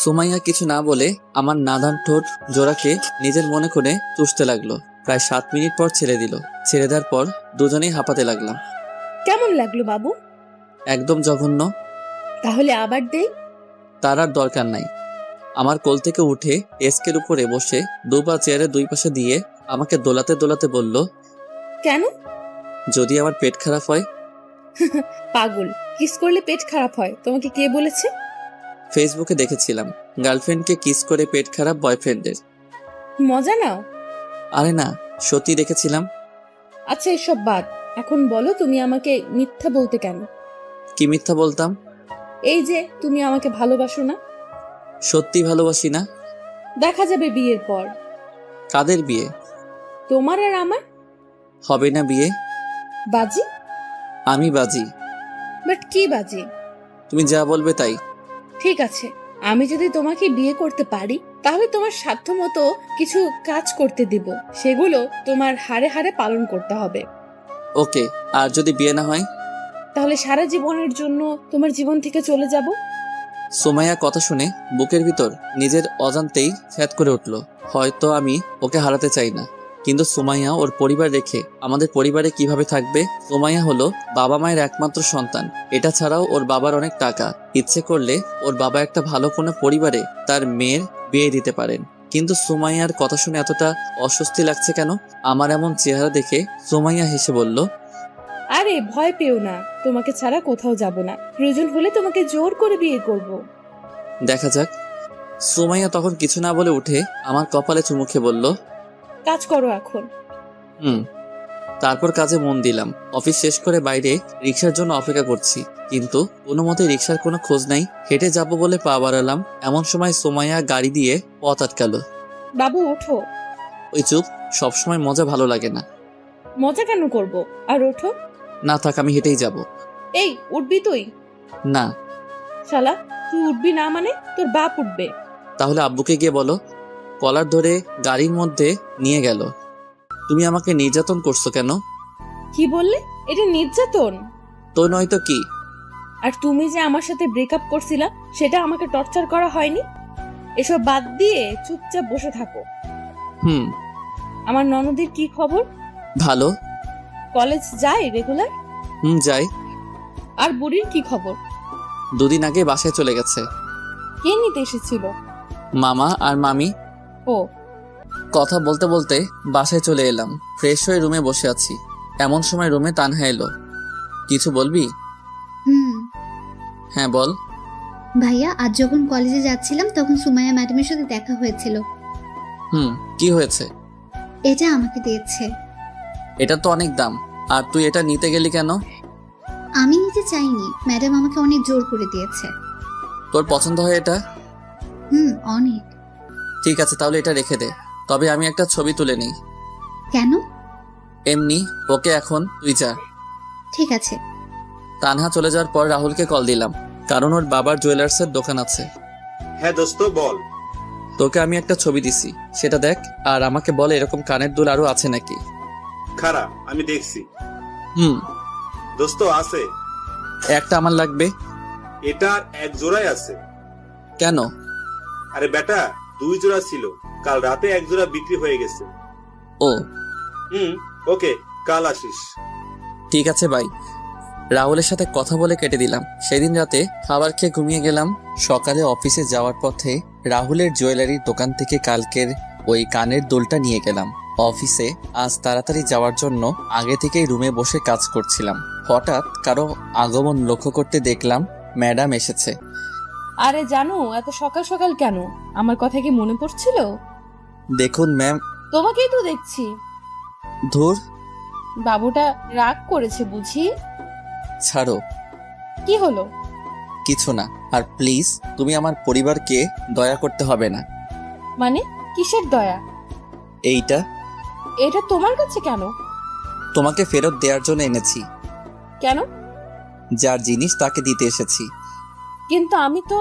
সুমাইয়া কিছু না বলে আমার নাদান ঠোঁট জোড়াকে নিজের মনে করে চুষতে লাগলো। প্রায় 7 মিনিট পর ছেড়ে দিল। ছেড়ে দেওয়ার পর দুজনেই হাঁপাতে লাগলাম। কেমন লাগলো বাবু? একদম জঘন্য। তাহলে আবার দেই? তার আর দরকার নাই। আমার কোল থেকে উঠে ডেস্কের উপরে বসে দুপা চেয়ারের দুই পাশে দিয়ে আমাকে দোলাতে দোলাতে বলল, কেন? যদি আমার পেট খারাপ হয়। পাগল, কিস করলে পেট খারাপ হয় তোমাকে কে বলেছে? ফেসবুকে দেখেছিলাম গার্লফ্রেন্ডকে কিস করে পেট খারাপ বয়ফ্রেন্ডের। মজা নাও। আরে না, সত্যি দেখেছিলাম। আচ্ছা এসব বাদ, এখন বলো তুমি আমাকে মিথ্যা বলতে কেন? কি মিথ্যা বলতাম? এই যে তুমি আমাকে ভালোবাসো না। সত্যি ভালোবাসি না। দেখা যাবে বিয়ের পর। কাদের বিয়ে? তোমার আর আমার। হবে না বিয়ে। বাজি? আমি বাজি। বাট কি বাজি? তুমি যা বলবে তাই। ঠিক আছে, আমি যদি তোমাকে বিয়ে করতে পারি তাহলে তোমার সাধ্য মতো কিছু কাজ করতে দিব, সেগুলো তোমার হাড়ে হাড়ে পালন করতে হবে। ওকে, আর যদি বিয়ে না হয়? তাহলে সারা জীবনের জন্য তোমার জীবন থেকে চলে যাব। সুমাইয়া কথা শুনে বুকের ভিতর নিজের অজান্তেই ফ্যাত করে উঠল। হয়তো আমি ওকে হারাতে চাই না, কিন্তু সুমাইয়া ওর পরিবার রেখে আমাদের পরিবারে কিভাবে থাকবে? সুমাইয়া হলো বাবা মায়ের একমাত্র সন্তান। এটা ছাড়াও ওর বাবার অনেক টাকা। ইচ্ছে করলে ওর বাবা একটা ভালো কোনো পরিবারে তার মেয়ের বিয়ে দিতে পারেন। কিন্তু সুমাইয়ার কথা শুনে এতটা অস্বস্তি লাগছে কেন? আমার এমন চেহারা দেখে সুমাইয়া হেসে বলল, আরে ভয় পেও না, তোমাকে ছাড়া কোথাও যাব না। প্রয়োজন হলে তোমাকে জোর করে বিয়ে করব। দেখা যাক। সুমাইয়া তখন কিছু না বলে উঠে আমার কপালে চুমু খেয়ে বলল, কাজ করো এখন। হুম। তারপর কাজে মন দিলাম। অফিস শেষ করে বাইরে রিক্সার জন্য অপেক্ষা করছি, কিন্তু কোনো মতে রিক্সার কোনো খোঁজ নাই। হেঁটে যাব বলে পা বাড়ালাম, এমন সময় সুমাইয়া গাড়ি দিয়ে পথ আটকালো। বাবু ওঠো। ওই চুপ, সবসময় মজা ভালো লাগে না। মজা কেন করব? আর ওঠো। না থাক, আমি হেঁটেই যাব। এই উঠবি তুই? না। শালা, তুই উঠবি না মানে তোর বাপ উঠবে। তাহলে আব্বুকে গিয়ে বলো। কলার ধরে গাড়ির মধ্যে নিয়ে গেল। তুমি আমাকে নির্যাতন করছো কেন? কি বললে? এটা নির্যাতন? তো নয়তো কি? আর তুমি যে আমার সাথে ব্রেকআপ করছিলা, সেটা আমাকে টর্চার করা হয়নি? এসব বাদ দিয়ে চুপচাপ বসে থাকো। হুম। আমার ননদের কি খবর? ভালো। কলেজ যায় রেগুলার? যাই। আর বুড়ির কি খবর? দুদিন আগে বাসায় চলে গেছে। কে নিতে এসেছিল? মামা আর মামি। ও। কথা বলতে বলতে বাসায় চলে এলাম। ফ্রেশ হয়ে রুমে বসে আছি, এমন সময় রুমে তানহা এলো। কিছু বলবি? হুম। হ্যাঁ বল। ভাইয়া, আজ যখন কলেজে যাচ্ছিলাম তখন সুমাইয়া ম্যাডামের সাথে দেখা হয়েছিল। কি হয়েছে? এটা আমাকে দিয়েছে। এটা তো অনেক দাম, আর তুই এটা নিতে গেলি কেন? আমি নিতে চাইনি, ম্যাডাম আমাকে অনেক জোর করে দিয়েছে। তোর পছন্দ হয় এটা? অনেক। ঠিক আছে, তাহলে এটা রেখে দে। তবে আমি একটা ছবি তুলে নিই। কেন? এমনি। ওকে, এখন তুই যা। ঠিক আছে। তানহা চলে যাওয়ার পর রাহুলকে কল দিলাম, কারণ ওর বাবার জুয়েলার্সের দোকান আছে। হ্যাঁ দোস্ত বল। তোকে আমি একটা ছবি দিছি, সেটা দেখ, আর আমাকে বলে এরকম কানের দুল আরো আছে নাকি। খারাপ, আমি দেখছি। দোস্ত আছে। একটা আমার লাগবে। এটার এক জোড়াই আছে। কেন? আরে বেটা, 2 জোড়া ছিল, কাল রাতে 1 জোড়া বিক্রি হয়ে গেছে। ও। ওকে, কাল আসিস। ঠিক আছে ভাই। রাহুলের সাথে কথা বলে কেটে দিলাম। সেদিন রাতে খাবার খেয়ে ঘুমিয়ে গেলাম। সকালে অফিসে যাওয়ার পথে রাহুলের জুয়েলারির দোকান থেকে কালকের ওই কানের দুলটা নিয়ে গেলাম। অফিসে আজ তাড়াতাড়ি যাওয়ার জন্য আগে থেকেই রুমে বসে কাজ করছিলাম। হঠাৎ কারো আগমন লক্ষ্য করতে দেখলাম ম্যাডাম এসেছে। আরে জানো, এত সকাল সকাল কেন? আমার কথা কি মনে পড়ছিল? দেখুন ম্যাম। তোমাকেই তো দেখছি। ধুর। বাবুটা রাগ করেছে বুঝি? ছাড়ো। কি হলো? কিছু না। আর প্লিজ, তুমি আমার পরিবারকে দয়া করতে হবে না। মানে কিসের দয়া? এইটা। এটা তোমার কাছে কেন? তোমাকে ফেরত দেওয়ার জন্য এনেছি। কেন? যার জিনিস তাকে দিতে এসেছি। কিন্তু আমি তো।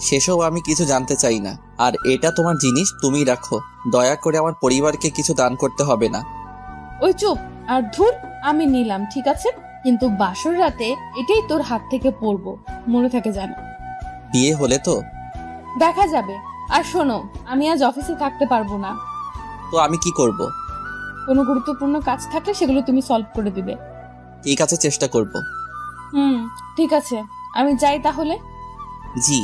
সেসব আমি কিছু জানতে চাই না। আর এটা তোমার জিনিস, তুমি রাখো। দয়া করে আমার পরিবারকে কিছু দান করতে হবে না। ওই চুপ। আর ধুর, আমি নিলাম ঠিক আছে, কিন্তু বাসর রাতে এটাই তোর হাত থেকে পড়বো, মনে থাকে জানো। বিয়ে হলে তো দেখা যাবে। আর শোনো, আমি আজ অফিসে থাকতে পারবো না। তো আমি কি করব? কোনো গুরুত্বপূর্ণ কাজ থাকলে সেগুলো তুমি সলভ করে দিবে। ঠিক আছে, চেষ্টা করব। ঠিক আছে, আমি যাই তাহলে। জি।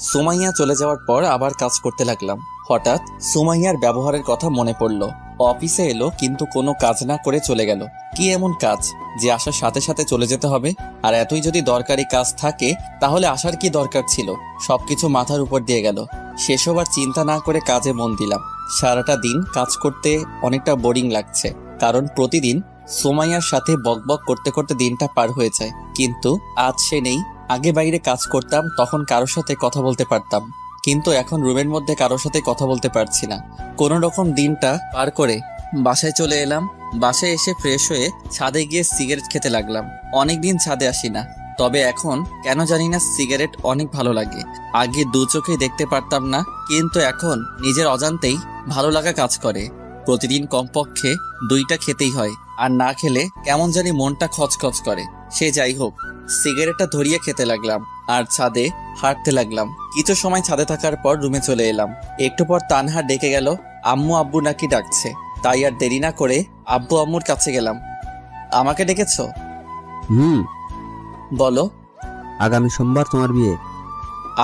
সুমাইয়া চলে যাওয়ার পর আবার কাজ করতে লাগলাম। হঠাৎ সুমাইয়ার ব্যবহারের কথা মনে পড়ল। অফিসে এলো কিন্তু কোনো কাজ না করে চলে গেল। কি এমন কাজ যে আসার সাথে সাথে চলে যেতে হবে? আর এতই যদি দরকারি কাজ থাকে তাহলে আসার কি দরকার ছিল? সবকিছু মাথার উপর দিয়ে গেল। সেসব আর চিন্তা না করে কাজে মন দিলাম। সারাটা দিন কাজ করতে অনেকটা বোরিং লাগছে, কারণ প্রতিদিন সুমাইয়ার সাথে বকবক করতে করতে দিনটা পার হয়ে যায়। কিন্তু আজ সে নেই। আগে বাইরে কাজ করতাম, তখন কারোর সাথে কথা বলতে পারতাম, কিন্তু এখন রুমের মধ্যে কারোর সাথে কথা বলতে পারছি না। কোনো রকম দিনটা পার করে বাসায় চলে এলাম। বাসায় এসে ফ্রেশ হয়ে ছাদে গিয়ে সিগারেট খেতে লাগলাম। অনেকদিন ছাদে আসি না, তবে এখন কেন জানি না সিগারেট অনেক ভালো লাগে। আগে 2 চোখে দেখতে পারতাম না, কিন্তু এখন নিজের অজান্তেই ভালো লাগা কাজ করে। প্রতিদিন কমপক্ষে 2টা খেতেই হয়, আর না খেলে কেমন জানি মনটা খচখচ করে। সে যাই হোক, সিগারেটটা ধরিয়ে খেতে লাগলাম আর ছাদে হাঁটতে লাগলাম। কিছু সময় ছাদে থাকার পর রুমে চলে এলাম। একটু পর তানহা ডেকে গেল। আম্মু আব্বু নাকি ডাকছে, তাই আর দেরি না করে আব্বু আম্মুর কাছে গেলাম। আমাকে ডেকেছো? বলো। আগামী সোমবার তোমার বিয়ে।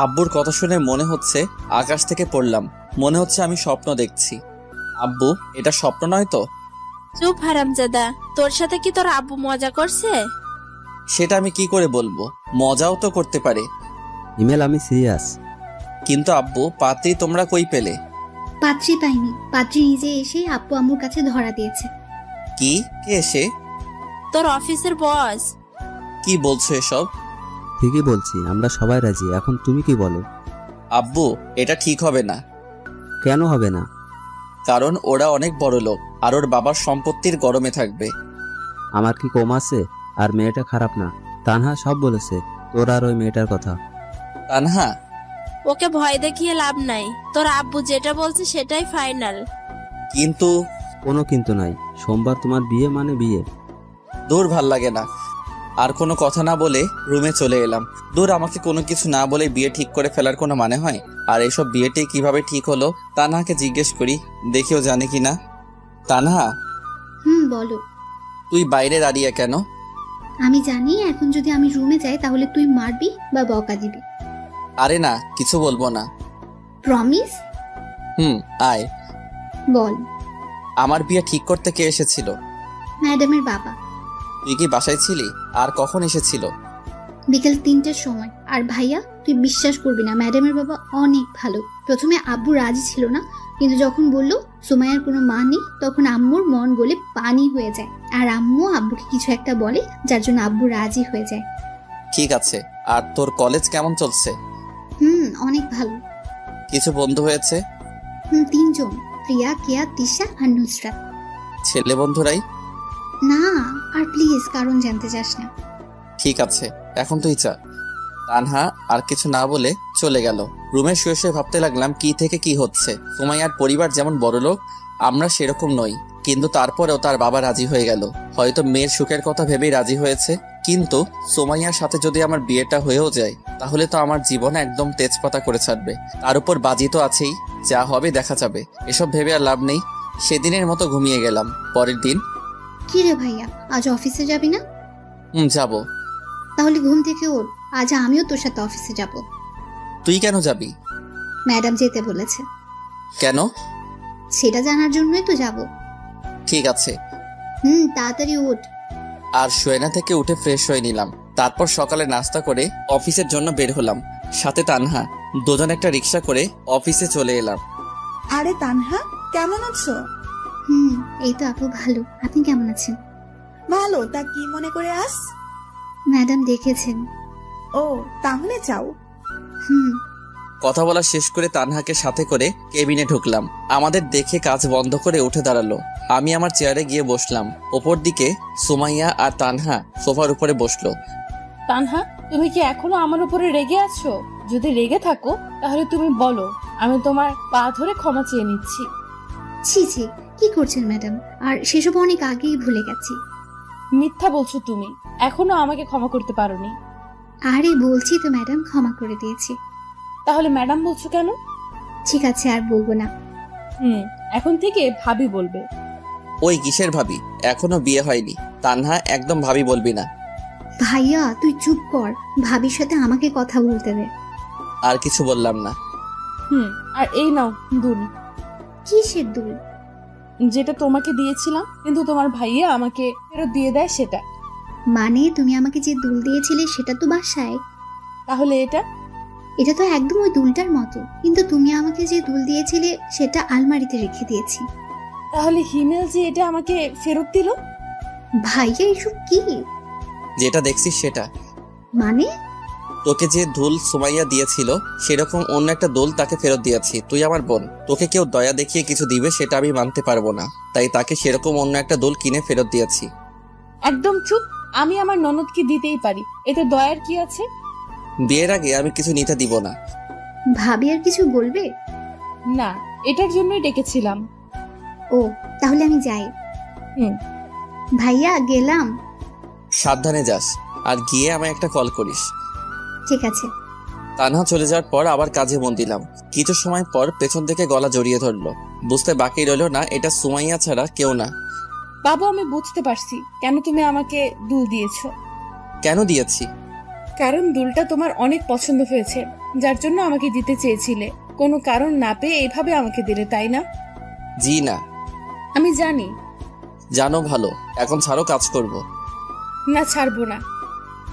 আব্বুর কথা শুনে মনে হচ্ছে আকাশ থেকে পড়লাম। মনে হচ্ছে আমি স্বপ্ন দেখছি। আব্বু, এটা স্বপ্ন নয় তো? চুপ হারামজাদা, তোর সাথে কি তোর আব্বু মজা করছে? সেটা আমি কি করে বলবো, মজাও তো করতে পারে। হিমেল আমি সিরিয়াস। কিন্তু আব্বু, পাত্রী তোমরা কই পেলে? পাত্রী পাইনি, পাত্রী নিজে এসে আব্বু আম্মুর কাছে ধরা দিয়েছে। কি? কে এসে? তোর অফিসের বস। কি বলছো এসব? ঠিকই বলছি, আমরা সবাই রাজি, এখন তুমি কি বলো? আব্বু, এটা ঠিক হবে না। কেন হবে না? কারণ ওরা অনেক বড় লোক, আর ওর বাবার সম্পত্তির গরমে থাকবে। আমার কি কম আছে? আর মেয়েটা খারাপ না। তানহা সব বলেছে তোর আর ওই মেয়েটার কথা। তানহা? ওকে ভয় দেখিয়ে লাভ নাই, তোর আব্বু যেটা বলছে সেটাই ফাইনাল। কিন্তু কোনো কিন্তু নাই, সোমবার তোমার বিয়ে মানে বিয়ে। দূর, ভাল লাগে না। আর কোনো কথা না বলে রুমে চলে এলাম। দূর, আমাকে কোনো কিছু না বলে বিয়ে ঠিক করে ফেলার কোনো মানে হয়? আর এইসব বিয়েটি কিভাবে ঠিক হলো তানহাকে জিজ্ঞেস করি, দেখিও জানে কিনা। তানহা, বলো। তুই বাইরে দাঁড়িয়ে কেন? আমি জানি এখন যদি আমি রুমে যাই তাহলে তুই মারবি বা বকা দিবি। আরে না, কিছু বলবো না। প্রমিস? আয়। বল। আমার বিয়ে ঠিক করতে কে এসেছিল? ম্যাডামের বাবা। তুই কি বাসায় ছিলি? আর কখন এসেছিল? বিকেল 3টার সময়। আর ভাইয়া, তুই বিশ্বাস করবি না, ম্যাডামের বাবা অনেক ভালো। প্রথমে আব্বু রাজি ছিল না, কিন্তু যখন বলল সুমাইয়ার কোনো মা নেই, তখন আম্মুর মন গলে পানি হয়ে যায়। আর আম্মু আব্বুকে কিছু একটা বলে, যার জন্য আব্বু রাজি হয়ে যায়। ঠিক আছে। আর তোর কলেজ কেমন চলছে? অনেক ভালো। কিছু বন্ধু হয়েছে? 3জন, প্রিয়া, কেয়া, তিশা আর নুসরাত। ছেলে বন্ধুরাই? না, আর প্লিজ কারণ জানতে চাস না। ঠিক আছে, এখন তুই চা। তানহা আর কিছু না বলে চলে গেল। রুমে শুয়ে শুয়ে ভাবতে লাগলাম কি থেকে কি হচ্ছে। সুমাইয়ার পরিবার যেমন বড়লোক, আমরা সেরকম নই, কিন্তু তারপরেও তার বাবা রাজি হয়ে গেল। হয়তো মেয়ের সুখের কথা ভেবেই রাজি হয়েছে। কিন্তু সুমাইয়ার সাথে যদি আমার বিয়েটা হয়েও যায়, তাহলে তো আমার জীবন একদম তেজপাতা করে ছাড়বে। তার উপর বাজি তো আছেই, যা হবে দেখা যাবে। এসব ভেবে আর লাভ নেই। সেদিনের মতো ঘুমিয়ে গেলাম। পরের দিন। কি রে ভাইয়া, আজ অফিসে যাবি না? যাব। তাহলে ঘুম থেকে ওঠ, আজ আমিও তোর সাথে অফিসে যাব। তুই কেন যাবি? ম্যাডাম যেতে বলেছে। কেন? সেটা জানার জন্যই তো যাব। ঠিক আছে। তাড়াতাড়ি ওঠ। আর শোয়না থেকে উঠে ফ্রেশ হয়ে নিলাম। তারপর সকালে নাস্তা করে অফিসের জন্য বের হলাম। সাথে তানহা। দুজন একটা রিক্সা করে অফিসে চলে এলাম। আরে তানহা, কেমন আছো? এই তো আপু ভালো, আপনি কেমন আছেন? ভালো। তা কি মনে করে আস? ম্যাডাম দেখেছেন। ও, তাহলে যাও। কথা বলা শেষ করে তানহাকে সাথে করে কেবিনে ঢুকলাম। আমাদের দেখে কাজ বন্ধ করে উঠে দাঁড়ালো। আমি আমার চেয়ারে গিয়ে বসলাম। ওপর দিকে সুমাইয়া আর তানহা সোফার উপরে বসলো। তানহা, তুমি কি এখনো আমার উপরে রেগে আছো? যদি রেগে থাকো তাহলে তুমি বলো, আমি তোমার পা ধরে ক্ষমা চেয়ে নিচ্ছি। ছি ছি, কি করছেন ম্যাডাম? আর সেসব অনেক আগেই ভুলে গেছি। মিথ্যা বলছো তুমি, এখনো আমাকে ক্ষমা করতে পারোনি। আরে বলছি তো ম্যাডাম, ক্ষমা করে দিয়েছি। তাহলে ম্যাডাম বলছো কেন? ঠিক আছে, আর বলবো না। এখন থেকে ভাবি বলবে। ওই কিসের ভাবি? এখনো বিয়ে হয়নি। তানহা, একদম ভাবি বলবি না। ভাইয়া তুই চুপ কর, ভাবির সাথে আমাকে কথা বলতে দে। আর কিছু বললাম না। আর এই নাও দুল। কিসের দুল? যেটা তোমাকে দিয়েছিলাম, কিন্তু তোমার ভাইয়া আমাকে ফেরত দিয়ে দেয় সেটা। মানে তুমি আমাকে যে দুল দিয়েছিলে সেটা তো বাসায়। তাহলে এটা? এটা তো একদম ওই দুলটার মতো, কিন্তু তুমি আমাকে যে দুল দিয়েছিলে সেটা আলমারিতে রেখে দিয়েছি। তাহলে হিমেল যে এটা আমাকে ফেরত দিল? ভাইয়া এসব কি? যেটা দেখছিস সেটা। মানে? তোকে যে দুল সুমাইয়া দিয়েছিল সেরকম অন্য একটা দুল তাকে ফেরত দিয়েছি। তুই আমার বোন, তোকে কেউ দয়া দেখিয়ে কিছু দিবে সেটা আমি মানতে পারবো না, তাই তাকে সেরকম অন্য একটা দুল কিনে ফেরত দিয়েছি। একদম চুপ, আমি আমার ননদকে দিতেই পারি, এতে দয়ার কি আছে? বিয়ের আগে আমি কিছু নিতে দিব না। ভাবি আর কিছু বলবে না, এটার জন্যই ডেকেছিলাম। ও, তাহলে আমি যাই। ভাইয়া গেলাম। সাবধানে যাস, আর গিয়ে আমায় একটা কল করিস। ঠিক আছে। তানহা চলে যাওয়ার পর আবার কাজে মন দিলাম। কিছু সময় পর পেছন থেকে গলা জড়িয়ে ধরলো। বুঝতে বাকি রইল না এটা সুমাইয়া ছাড়া কেউ না। বাবু, আমি বুঝতে পারছি কেন তুমি আমাকে দুল দিয়েছো। কেন দিয়েছি? কারণ দুলটা তোমার অনেক পছন্দ হয়েছে, যার জন্য আমাকে দিতে চেয়েছিলে। কোনো কারণ না পেয়ে এইভাবে আমাকে দিলে, তাই না? জি না। আমি জানি। জানো ভালো, এখন ছাড়ো, কাজ করব। না, ছাড়বো না।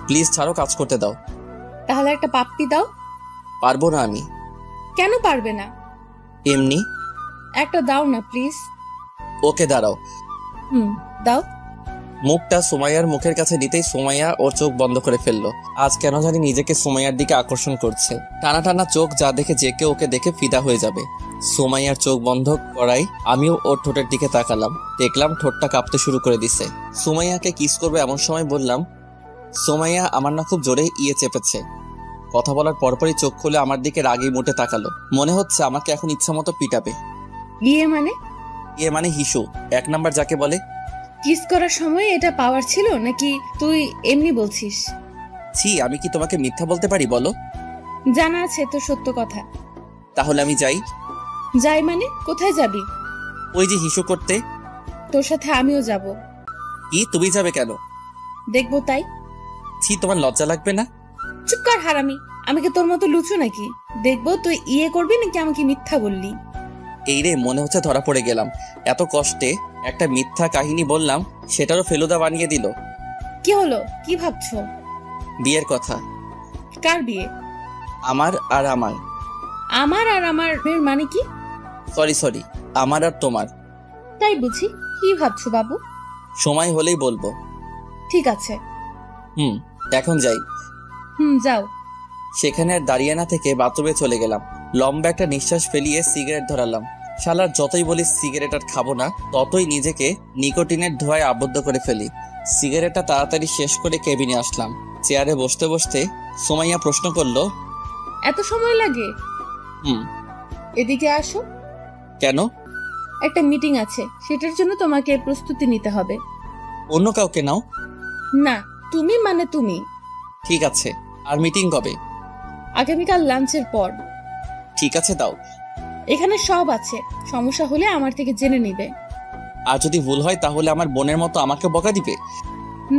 প্লিজ ছাড়ো, কাজ করতে দাও। তাহলে একটা পাপ্পি দাও। পারবো না আমি। কেন পারবে না? এমনি। একটা দাও না প্লিজ। ওকে দাঁড়াও। দাও। মুখটা সুমাইয়ার মুখের কাছে নিতেই সুমাইয়া ওর চোখ বন্ধ করে ফেললো। আজ কেন জানি নিজেকে সুমাইয়ার দিকে আকর্ষণ করছে। টানা টানা চোখ যা দেখে যে কেউ ওকে দেখে ফিদা হয়ে যাবে। সুমাইয়ার চোখ বন্ধ করাই আমিও ওর ঠোঁটের দিকে তাকালাম। দেখলাম ঠোঁটটা কাঁপতে শুরু করে দিছে। সুমাইয়াকে কিস করবে এমন সময় বললাম, সুমাইয়া আমার না খুব জোরে চেপেছে। কথা বলার পরপরই চোখ খুলে আমার দিকে রাগি মুটে তাকালো। মনে হচ্ছে আমাকে এখন ইচ্ছা মতো পিটাবে। মানে হিসু, 1 নাম্বার যাকে বলে। কিস করার সময় এটা পাওয়ার ছিল নাকি তুই এমনি বলছিস? ছি, আমি কি তোমাকে মিথ্যা বলতে পারি বলো? জানা আছে তো সত্য কথা। তাহলে আমি যাই। যাই মানে? কোথায় যাবি? ওই যে হিসু করতে। তোর সাথে আমিও যাব। কি, তুমি যাবে কেন? দেখবো তাই। ছি, তোমার লজ্জা লাগবে না? চুপ কর হারামি। আমি কি তোর মতো লুচু নাকি? দেখবো তুই করবি নাকি আমাকে মিথ্যা বললি। এই রে, মনে হচ্ছে ধরা পড়ে গেলাম। এত কষ্টে একটা মিথ্যা কাহিনী বললাম, সেটারও ফেলুদা বানিয়ে দিল। কি হলো? কি ভাবছো? বিয়ের কথা। কার বিয়ে? আমার আর আমার। আমার আর আমার মানে কি? সরি, আমার আর তোমার। তাই বুঝি? কি ভাবছো বাবু? সময় হলেই বলবো। ঠিক আছে। এখন যাই। যাও। সেখানে আর দাঁড়িয়ে না থেকে বাথরুমে চলে গেলাম। লম্বা একটা নিঃশ্বাস ফেলিয়ে সিগারেট ধরালাম। শালার যতই বলি সিগারেট আর খাবো না, ততই নিজেকে নিকোটিনের ধোঁয়ায় আবদ্ধ করে ফেলি। সিগারেটটা তাড়াতাড়ি শেষ করে কেবিনে আসলাম। চেয়ারে বসতে বসতে সুমাইয়া প্রশ্ন করলো, এত সময় লাগে? এদিকে আসো। কেন? একটা মিটিং আছে, সেটার জন্য তোমাকে প্রস্তুতি নিতে হবে। অন্য কাউকে নাও। না, তুমি মানে তুমি। ঠিক আছে। আর মিটিং কবে? আগামীকাল লাঞ্চের পর। ঠিক আছে, দাও। এখানে সব আছে, সমস্যা হলে আমার থেকে জেনে নিবে। আর যদি ভুল হয় তাহলে আমার বোনের মতো আমাকে বকা দিবে?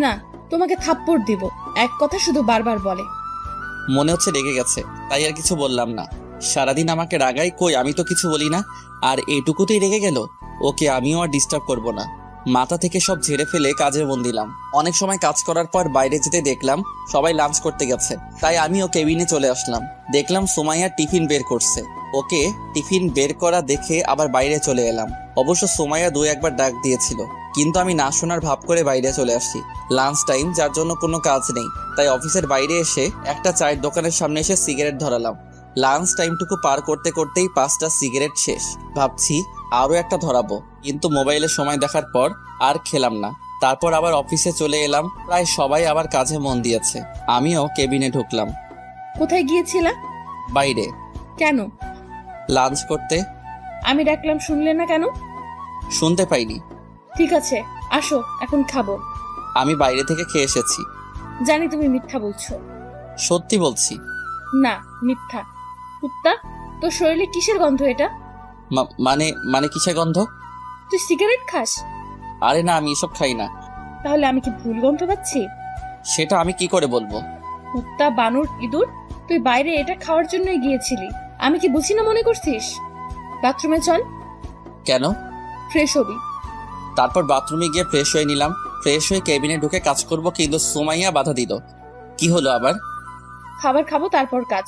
না, তোমাকে থাপ্পড় দিব। এক কথা শুধু বারবার বলে। মনে হচ্ছে রেগে গেছে, তাই আর কিছু বললাম না। সারাদিন আমাকে রাগাই, কই আমি তো কিছু বলি না, আর এইটুকুতেই রেগে গেল। ওকে আমিও আর ডিস্টার্ব করব না। মাথা থেকে সব ঝেড়ে ফেলে কাজে মন দিলাম। অনেক সময় কাজ করার পর বাইরে যেতে দেখলাম সবাই লাঞ্চ করতে গেছে, তাই আমিও কেবিনে চলে আসলাম। দেখলাম সুমাইয়া টিফিন বের করছে। ওকে টিফিন বের করা দেখে আবার বাইরে চলে এলাম। অবশ্য সুমাইয়া 2-1 বার ডাক দিয়েছিল, কিন্তু আমি না শোনার ভাব করে বাইরে চলে আসি। লাঞ্চ টাইম, যার জন্য কোনো কাজ নেই, তাই অফিসের বাইরে এসে একটা চায়ের দোকানের সামনে এসে সিগারেট ধরালাম। লাঞ্চ টাইমটুকু পার করতে করতেই 5টা সিগারেট শেষ। ভাবছি আরো একটা ধরাবো, কিন্তু মোবাইলে সময় দেখার পর আর খেলাম না। তারপর আবার অফিসে চলে এলাম। প্রায় সবাই আবার কাজে মন দিয়েছে। আমিও কেবিনে ঢুকলাম। কোথায় গিয়েছিলা? বাইরে। কেন? লাঞ্চ করতে। আমি ডাকলাম শুনলে না কেন? শুনতে পাইনি। ঠিক আছে, আসো, এখন খাবো। আমি বাইরে থেকে খেয়ে এসেছি। জানি তুমি মিথ্যা বলছো। সত্যি বলছি। না, মিথ্যা। কুত্তা, তোর শরীরে কিসের গন্ধ এটা? মানে কিসের গন্ধ? তুই সিগারেট খাস? আরে না, আমি এসব খাই না। তাহলে আমি কি ভুল গন্ধ পাচ্ছি? সেটা আমি কি করে বলবো? কুত্তা, বানর, ইঁদুর, তুই বাইরে এটা খাওয়ার জন্যই গিয়েছিলি। আমি কি বুঝি না মনে করছিস? বাথরুমে চল। কেন? ফ্রেশ হবি। তারপর বাথরুমে গিয়ে ফ্রেশ হয়ে নিলাম। ফ্রেশ হয়ে কেবিনে ঢুকে কাজ করব, কিন্তু সুমাইয়া বাধা দিল। কি হলো আবার? খাবার খাবো, তারপর কাজ।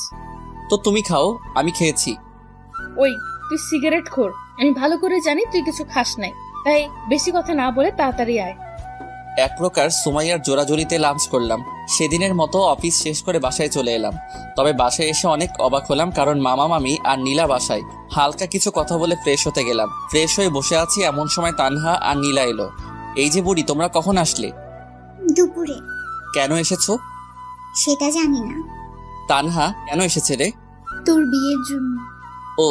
তো তুমি খাও, আমি খেয়েছি। ওই, তুই সিগারেট খোর। আমি ভালো করে জানি তুই কিছু খাস নাই, তাই বেশি কথা না বলে তাড়াতাড়ি আয়। এক প্রকার সুমাইয়ার জোরাজোরিতে লাঞ্চ করলাম। সেদিনের মতো অফিস শেষ করে বাসায় চলে এলাম। তবে বাসায় এসে অনেক অবাক হলাম, কারণ মামা মামি আর নীলা বাসায়। হালকা কিছু কথা বলে ফ্রেশ হতে গেলাম। ফ্রেশ হয়ে বসে আছি, এমন সময় তানহা আর নীলা এলো। এই যে বুড়ি, তোমরা কখন আসলে? দুপুরে। কেন এসেছো? সেটা জানি না। তানহা কেন এসেছে রে? তোর বিয়ের জন্য। ও।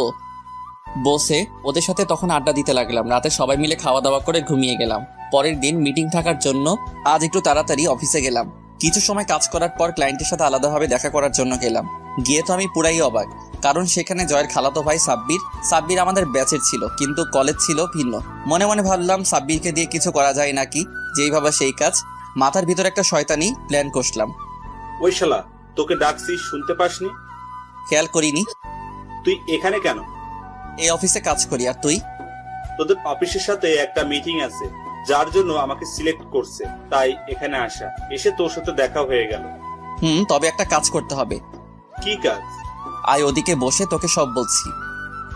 বসে ওদের সাথে তখন আড্ডা দিতে লাগলাম। রাতে সবাই মিলে খাওয়া দাওয়া করে ঘুমিয়ে গেলাম। পরের দিন মিটিং থাকার জন্য আজ একটু তাড়াতাড়ি অফিসে গেলাম। কিছু সময় কাজ করার পর ক্লায়েন্টের সাথে আলাদাভাবে দেখা করার জন্য গেলাম। গিয়ে তো আমি পুরাই অবাক, কারণ সেখানে জয়ের খালাতো ভাই সাব্বির আমাদের ব্যাচের ছিল, কিন্তু কলেজ ছিল ভিন্ন। মনে মনে ভাবলাম সাব্বিরকে দিয়ে কিছু করা যায় নাকি, যেই ভাবা সেই কাজ। মাথার ভিতর একটা শয়তানি প্ল্যান কষলাম। ওই শালা, তোকে ডাকছি শুনতে পাসনি? খেয়াল করিনি। তুই এখানে কেন? এই অফিসে কাজ করি। আর তুই? তোদের অফিসের সাথে একটা মিটিং আছে, যার জন্য আমাকে সিলেক্ট করছে, তাই এখানে আসা, এসে তোর সাথে দেখা হয়ে গেল। তবে একটা কাজ করতে হবে। কি কাজ? আয় ওদিকে বসে তোকে সব বলছি।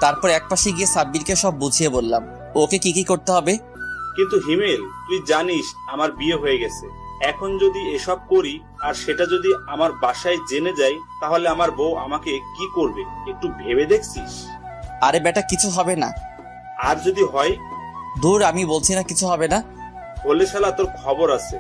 তারপর একপাশে গিয়ে সাব্বিরকে সব বুঝিয়ে বললাম ওকে কি কি করতে হবে। কিন্তু হিমেল, তুই জানিস আমার বিয়ে হয়ে গেছে। এখন যদি এসব করি আর সেটা যদি আমার বাসায় জেনে যায়, তাহলে আমার বউ আমাকে কি করবে একটু ভেবে দেখছিস? আরে বেটা, কিছু হবে না। আর যদি হয়? দূর, আমি বলছি না কিছু হবে না। বলে শালা তোর খবর আছে।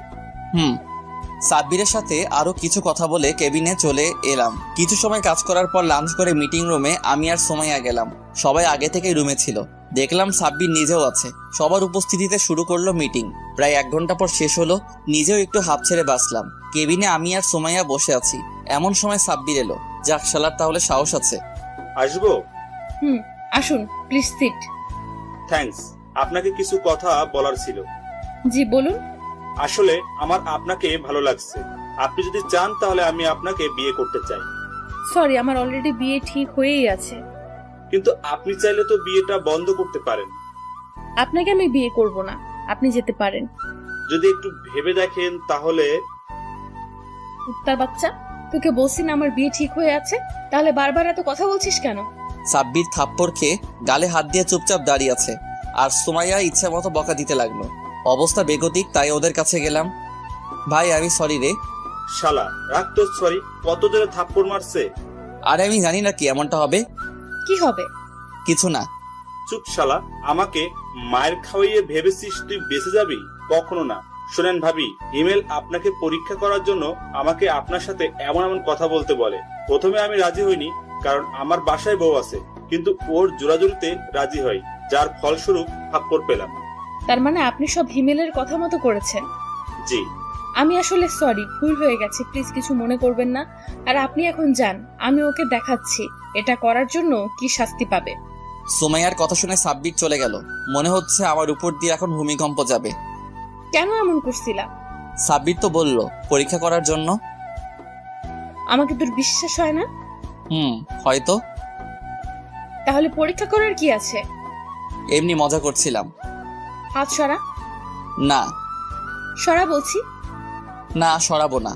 সাব্বিরের সাথে আরো কিছু কথা বলে কেবিনে চলে এলাম। কিছু সময় কাজ করার পর লাঞ্চ করে মিটিং রুমে আমি আর সুমাইয়া গেলাম। সবাই আগে থেকেই রুমে ছিল। দেখলাম সাব্বির নিজেও আছে। সবার উপস্থিতিতে শুরু করলো মিটিং। প্রায় 1 ঘন্টা পর শেষ হলো। নিজেও একটু হাঁপ ছেড়ে বাঁচলাম। কেবিনে আমি আর সুমাইয়া বসে আছি। এমন সময় সাব্বির এলো। যাক, শালার তাহলে সাহস আছে। আসবো? আসুন প্লিজ সিট। থ্যাঙ্কস। আপনাকে কিছু কথা বলার ছিল। জি বলুন। আসলে আমার আপনাকে ভালো লাগছে। আপনি যদি চান তাহলে আমি আপনাকে বিয়ে করতে চাই। সরি, আমার অলরেডি বিয়ে ঠিক হয়েই আছে। কিন্তু আপনি চাইলে তো বিয়েটা বন্ধ করতে পারেন। আপনাকে আমি বিয়ে করব না, আপনি যেতে পারেন। যদি একটু ভেবে দেখেন তাহলে। কুত্তার বাচ্চা, তোকে বলছি না আমার বিয়ে ঠিক হয়ে আছে, তাহলে বারবার এত কথা বলছিস কেন? সাব্বির থাপ্পড় খেয়ে গালে হাত দিয়ে চুপচাপ দাঁড়িয়ে আছে। আর সুমাইয়া ইচ্ছা মতো বকা দিতে লাগলো। অবস্থা বেগতিক, তাই ওদের কাছে গেলাম। ভাই, আমি সরি রে। শালা রাখ তো সরি। কত জোরে থাপ্পড় মারছে। আরে আমি জানি না কি এমনটা হবে। কি হবে? কিছু না। চুপ শালা। আমাকে মায়ের খাওয়াইয়ে ভেবেছিস তুই বেঁচে যাবি? কখনো না। শোনেন ভাবি, হিমেল আপনাকে পরীক্ষা করার জন্য আমাকে আপনার সাথে এমন এমন কথা বলতে বলে। প্রথমে আমি রাজি হইনি, কারণ আমার বাসায় বউ আছে। কিন্তু ওর জোরাজুরিতে রাজি হই, যার ফলস্বরূপ থাপ্পড় পেলাম। তার মানে আপনি সব হিমেলের কথা মতো করেছেন? জি। আমি আসলে সরি, ভুল হয়ে গেছে, প্লিজ কিছু মনে করবেন না। আর আপনি এখন যান, আমি ওকে দেখাচ্ছি এটা করার জন্য কি শাস্তি পাবে। সুমাইয়ার কথা শুনে সাব্বির চলে গেল। মনে হচ্ছে আমার উপর দিয়ে এখন ভূমিকম্প যাবে। কেন এমন করছিলা? সাব্বির তো বলল পরীক্ষা করার জন্য। আমাকে তোর বিশ্বাস হয় না? হয়তো। তাহলে পরীক্ষা করার কি আছে? এমনি মজা করছিলাম। হাত সরা। না। সরা বলছি। না, সরাবো না।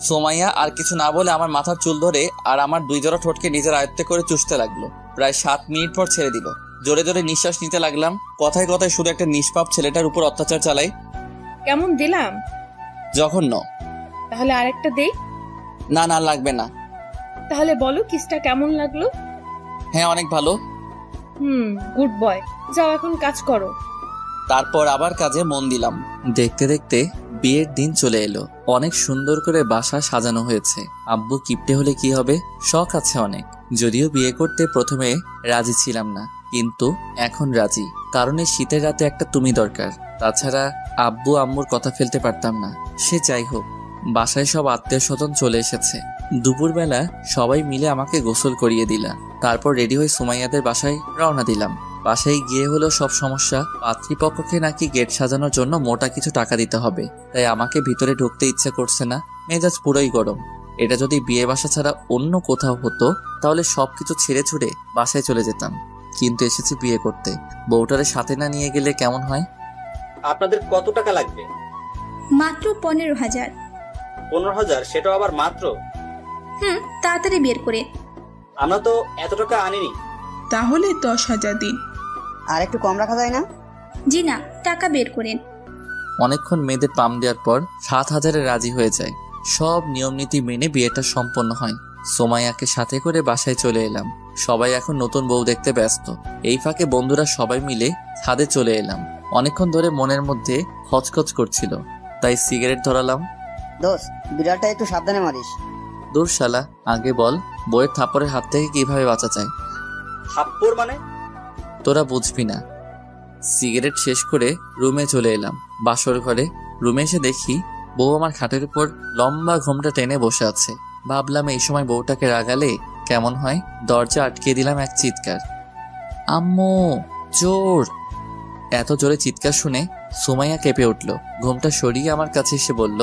সুমাইয়া আর কিছু না বলে আমার মাথার চুল ধরে আর আমার 2 জোড়া ঠোঁটকে নিজের আয়ত্তে করে চুষতে লাগলো। প্রায় 7 মিনিট পর ছেড়ে দিল। জোরে জোরে নিঃশ্বাস নিতে লাগলাম। কথায় কথায় শুধু একটা নিষ্পাপ ছেলেটার উপর অত্যাচার চালাই। কেমন দিলাম? জঘন্য। তাহলে আরেকটা দেই? না না, লাগবে না। তাহলে বলো কিসটা কেমন লাগলো? হ্যাঁ, অনেক ভালো। Good boy. যাও এখন কাজ করো। তারপর আবার কাজে মন দিলাম। দেখতে দেখতে বিয়ের দিন চলে এলো। অনেক সুন্দর করে বাসা সাজানো হয়েছে। আব্বু কিপটে হলে কি হবে, শখ আছে অনেক। যদিও বিয়ে করতে প্রথমে রাজি ছিলাম না, কিন্তু এখন রাজি। কারণ এই শীতের রাতে একটা তুমি দরকার। তাছাড়া আব্বু আম্মুর কথা ফেলতে পারতাম না। সে যাই হোক, বাসায় সব আত্মীয় স্বজন চলে এসেছে। দুপুরবেলা সবাই মিলে আমাকে গোসল করিয়ে দিলা। তারপর রেডি হয়ে সুমাইয়াদের বাসায় রওনা দিলাম। বাসায় গিয়ে হলো সব সমস্যা। পাত্রীপক্ষকে নাকি গেট সাজানোর জন্য মোটা কিছু টাকা দিতে হবে, তাই আমাকে ভিতরে ঢুকতে ইচ্ছে করছে না। মেজাজ পুরোই গরম। এটা যদি বিয়ে বাসা ছাড়া অন্য কোথাও হতো তাহলে সবকিছু ছেড়ে ছুড়ে বাসায় চলে যেতাম। কিন্তু এসেছি বিয়ে করতে, বউটারে সাথে না নিয়ে গেলে কেমন হয়? আপনাদের কত টাকা লাগবে? মাত্র 15,000। 15,000? সেটাও আবার মাত্র? তাড়াতাড়ি বের করে। আমরা তো এত টাকা আনিনি। তাহলে 10,000 দিন। আর একটু কম রাখা যায় না? জি না, টাকা বের করেন। অনেকক্ষণ মেয়েদের পাম দেওয়ার পর 7,000-এ রাজি হয়ে যায়। সব নিয়ম নীতি মেনে বিয়েটা সম্পন্ন হয়। সোমাইয়াকে সাথে করে বাসায় চলে এলাম। সবাই এখন নতুন বউ দেখতে ব্যস্ত। এই ফাঁকে বন্ধুরা সবাই মিলে ছাদে চলে এলাম। অনেকক্ষণ ধরে মনের মধ্যে খচখচ করছিল, তাই সিগারেট ধরালাম। দোস্ত, বিড়ালটা একটু সাবধানে মারিস। দূর শালা, আগে বল বউয়ের থাপ্পড়ের হাত থেকে কিভাবে বাঁচা যায়? থাপ্পড় মানে? তোরা বুঝবি না। সিগারেট শেষ করে রুমে চলে এলাম। বাসর ঘরে রুমে এসে দেখি বউ আমার খাটের উপর লম্বা ঘোমটা টেনে বসে আছে। ভাবলাম এই সময় বউটাকে রাগালে কেমন হয়। দরজা আটকে দিলাম এক চিৎকার, আম্মু চোর। এত জোরে চিৎকার শুনে সুমাইয়া কেঁপে উঠল। ঘোমটা সরিয়ে আমার কাছে এসে বলল,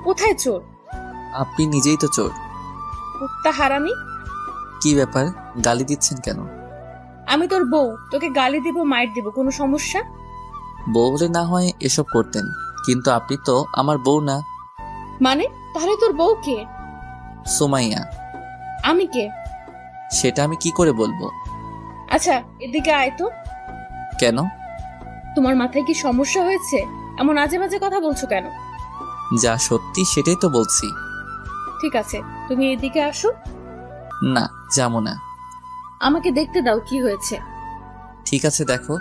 কোথায় চোর? আপনি নিজেই তো চোর। কুত্তা হারামি। কি ব্যাপার, গালি দিচ্ছেন কেন? আমি তোর বউ, তোকে গালি দিব মাইর দিব, কোনো সমস্যা? বউ হলে না হয় এসব করতেন, কিন্তু আপনি তো আমার বউ না। মানে তাহলে তোর বউ কে? সুমাইয়া। আমি কে? সেটা আমি কি করে বলবো? আচ্ছা এদিকে আয় তো। কেন? তোমার মাথায় কি সমস্যা হয়েছে? এমন আজে বাজে কথা বলছো কেন? যা সত্যি সেটাই তো বলছি। ঠিক আছে, তুমি এদিকে আসো। না, যাবো না। আমাকে দেখতে দাও কি হয়েছে। ঠিক আছে, দেখো।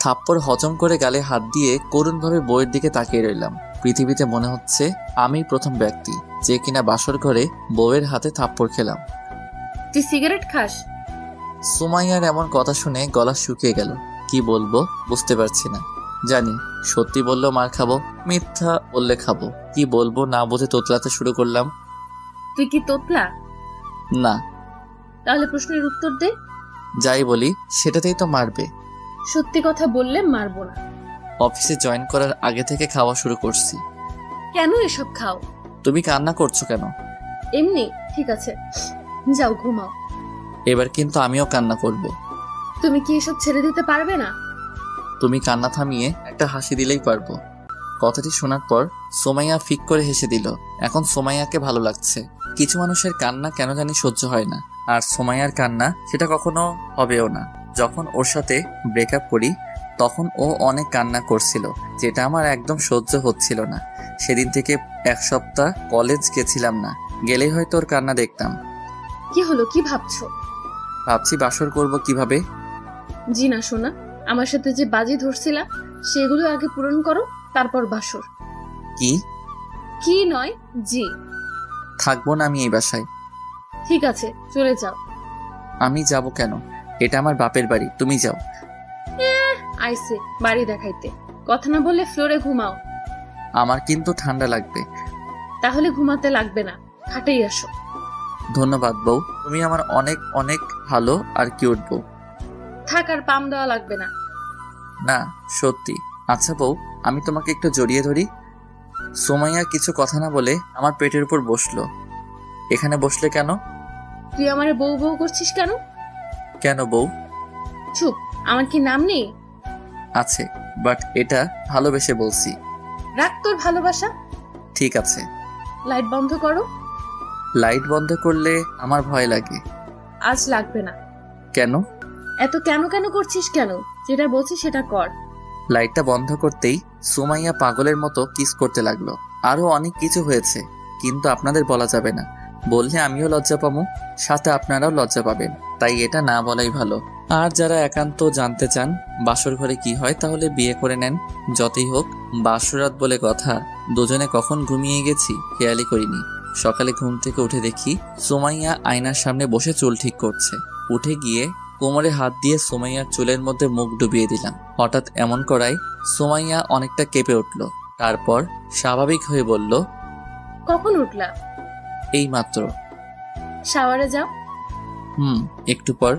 থাপ্পড় হজম করে গালে হাত দিয়ে করুণভাবে বউয়ের দিকে তাকিয়ে রইলাম। পৃথিবীতে মনে হচ্ছে আমি প্রথম ব্যক্তি যে কিনা বাসর ঘরে বউয়ের হাতে থাপ্পড় খেলাম। তুই সিগারেট খাস? সুমাইয়ার এমন কথা শুনে গলা শুকিয়ে গেল। কি বলবো বুঝতে পারছি না। জানি সত্যি বললেও মার খাবো, মিথ্যা বললে খাবো। কি বলবো না বুঝে তোতলাতে শুরু করলাম। তুই কি তোতলা? না। তাহলে প্রশ্নের উত্তর দে। যাই বলি সেটাতেই তো মারবে। সত্যি কথা বললে মারবো না। অফিসে জয়েন করার আগে থেকে খাওয়া শুরু করছি। কেন এসব খাও? তুমি কান্না করছো কেন? এমনি। ঠিক আছে, যাও ঘুমাও। এবার কিন্তু আমিও কান্না করব। তুমি কি এসব ছেড়ে দিতে পারবে না? তুমি কান্না থামিয়ে একটা হাসি দিলেই পারবো। কথাটি শোনার পর সোমাইয়া ফিক করে হেসে দিল। এখন সোমাইয়াকে ভালো লাগছে। কিছু মানুষের কান্না কেন জানি সহ্য হয় না, আর সোমাইয়ার কান্না সেটা কখনো হবেও না। যখন ওর সাথে ব্রেকআপ করি তখন ও অনেক কান্না করছিল, যেটা আমার একদম সহ্য হচ্ছিল না। সেদিন থেকে 1 সপ্তাহ কলেজ গেছিলাম না, গেলেই হয়তো ওর কান্না দেখতাম। কি হলো, কি ভাবছো? ভাবছি বাসর করব কিভাবে। জি না সোনা, আমার সাথে যে বাজি ধরছিলা সেগুলো আগে পূরণ করো, তারপর বাসর। কি? কি নয়, জি। থাকবো না আমি এই বাসায়। ঠিক আছে, চলে যাও। আমি যাব কেন? এটা আমার বাপের বাড়ি, তুমি যাও। আইসে বাড়ি দেখাইতে, কথা না বললে ফ্লোরে ঘুমাও। আমার কিন্তু ঠান্ডা লাগবে। তাহলে ঘুমাতে লাগবে না, খাটেই আসো। ধন্যবাদ বউ, তুমি আমার অনেক অনেক ভালো আর কিউট বউ। থাক, আর পাম দেওয়া লাগবে না। না সত্যি। আচ্ছা বউ, আমি তোমাকে একটু জড়িয়ে ধরি। সোমাইয়া কিছু কথা না বলে আমার পেটের উপর বসলো। এখানে বসলে কেন? তুই আমারে বউ বউ করছিস কেন? কেন বউ? চুপ, আমার কি নাম নেই? আছে, বাট এটা ভালোবেসে বলছি। রাখ তোর ভালোবাসা। ঠিক আছে। লাইট বন্ধ করো। লাইট বন্ধ করলে আমার ভয় লাগে। আজ লাগবে না। কেন? এত কেন কেন করছিস কেন? যেটা বলছি সেটা কর। লাইটটা বন্ধ করতেই সুমাইয়া পাগলের মতো কিস করতে লাগলো। আরো অনেক কিছু হয়েছে, কিন্তু আপনাদের বলা যাবে না। বললে আমিও লজ্জা পাবো, সাথে আপনারাও লজ্জা পাবেন, তাই এটা না বলাই ভালো। আর যারা একান্ত জানতে চান বাসর ঘরে কি হয়, তাহলে বিয়ে করে নেন। যতই হোক বাসরাত বলে কথা, দুজনে কখন ঘুমিয়ে গেছি খেয়ালই করিনি। সকালে ঘুম থেকে উঠে দেখি সুমাইয়া আয়নার সামনে বসে চুল ঠিক করছে। উঠে গিয়ে কোমরে হাত দিয়ে সুমাইয়ার চুলের মধ্যে মুখ ডুবিয়ে দিলাম। হঠাৎ এমন করায় সুমাইয়া অনেকটা কেঁপে উঠল। তারপর স্বাভাবিক হয়ে বলল, কখন উঠলা? এই মাত্র। শাওয়ারে যাও। একটু পর।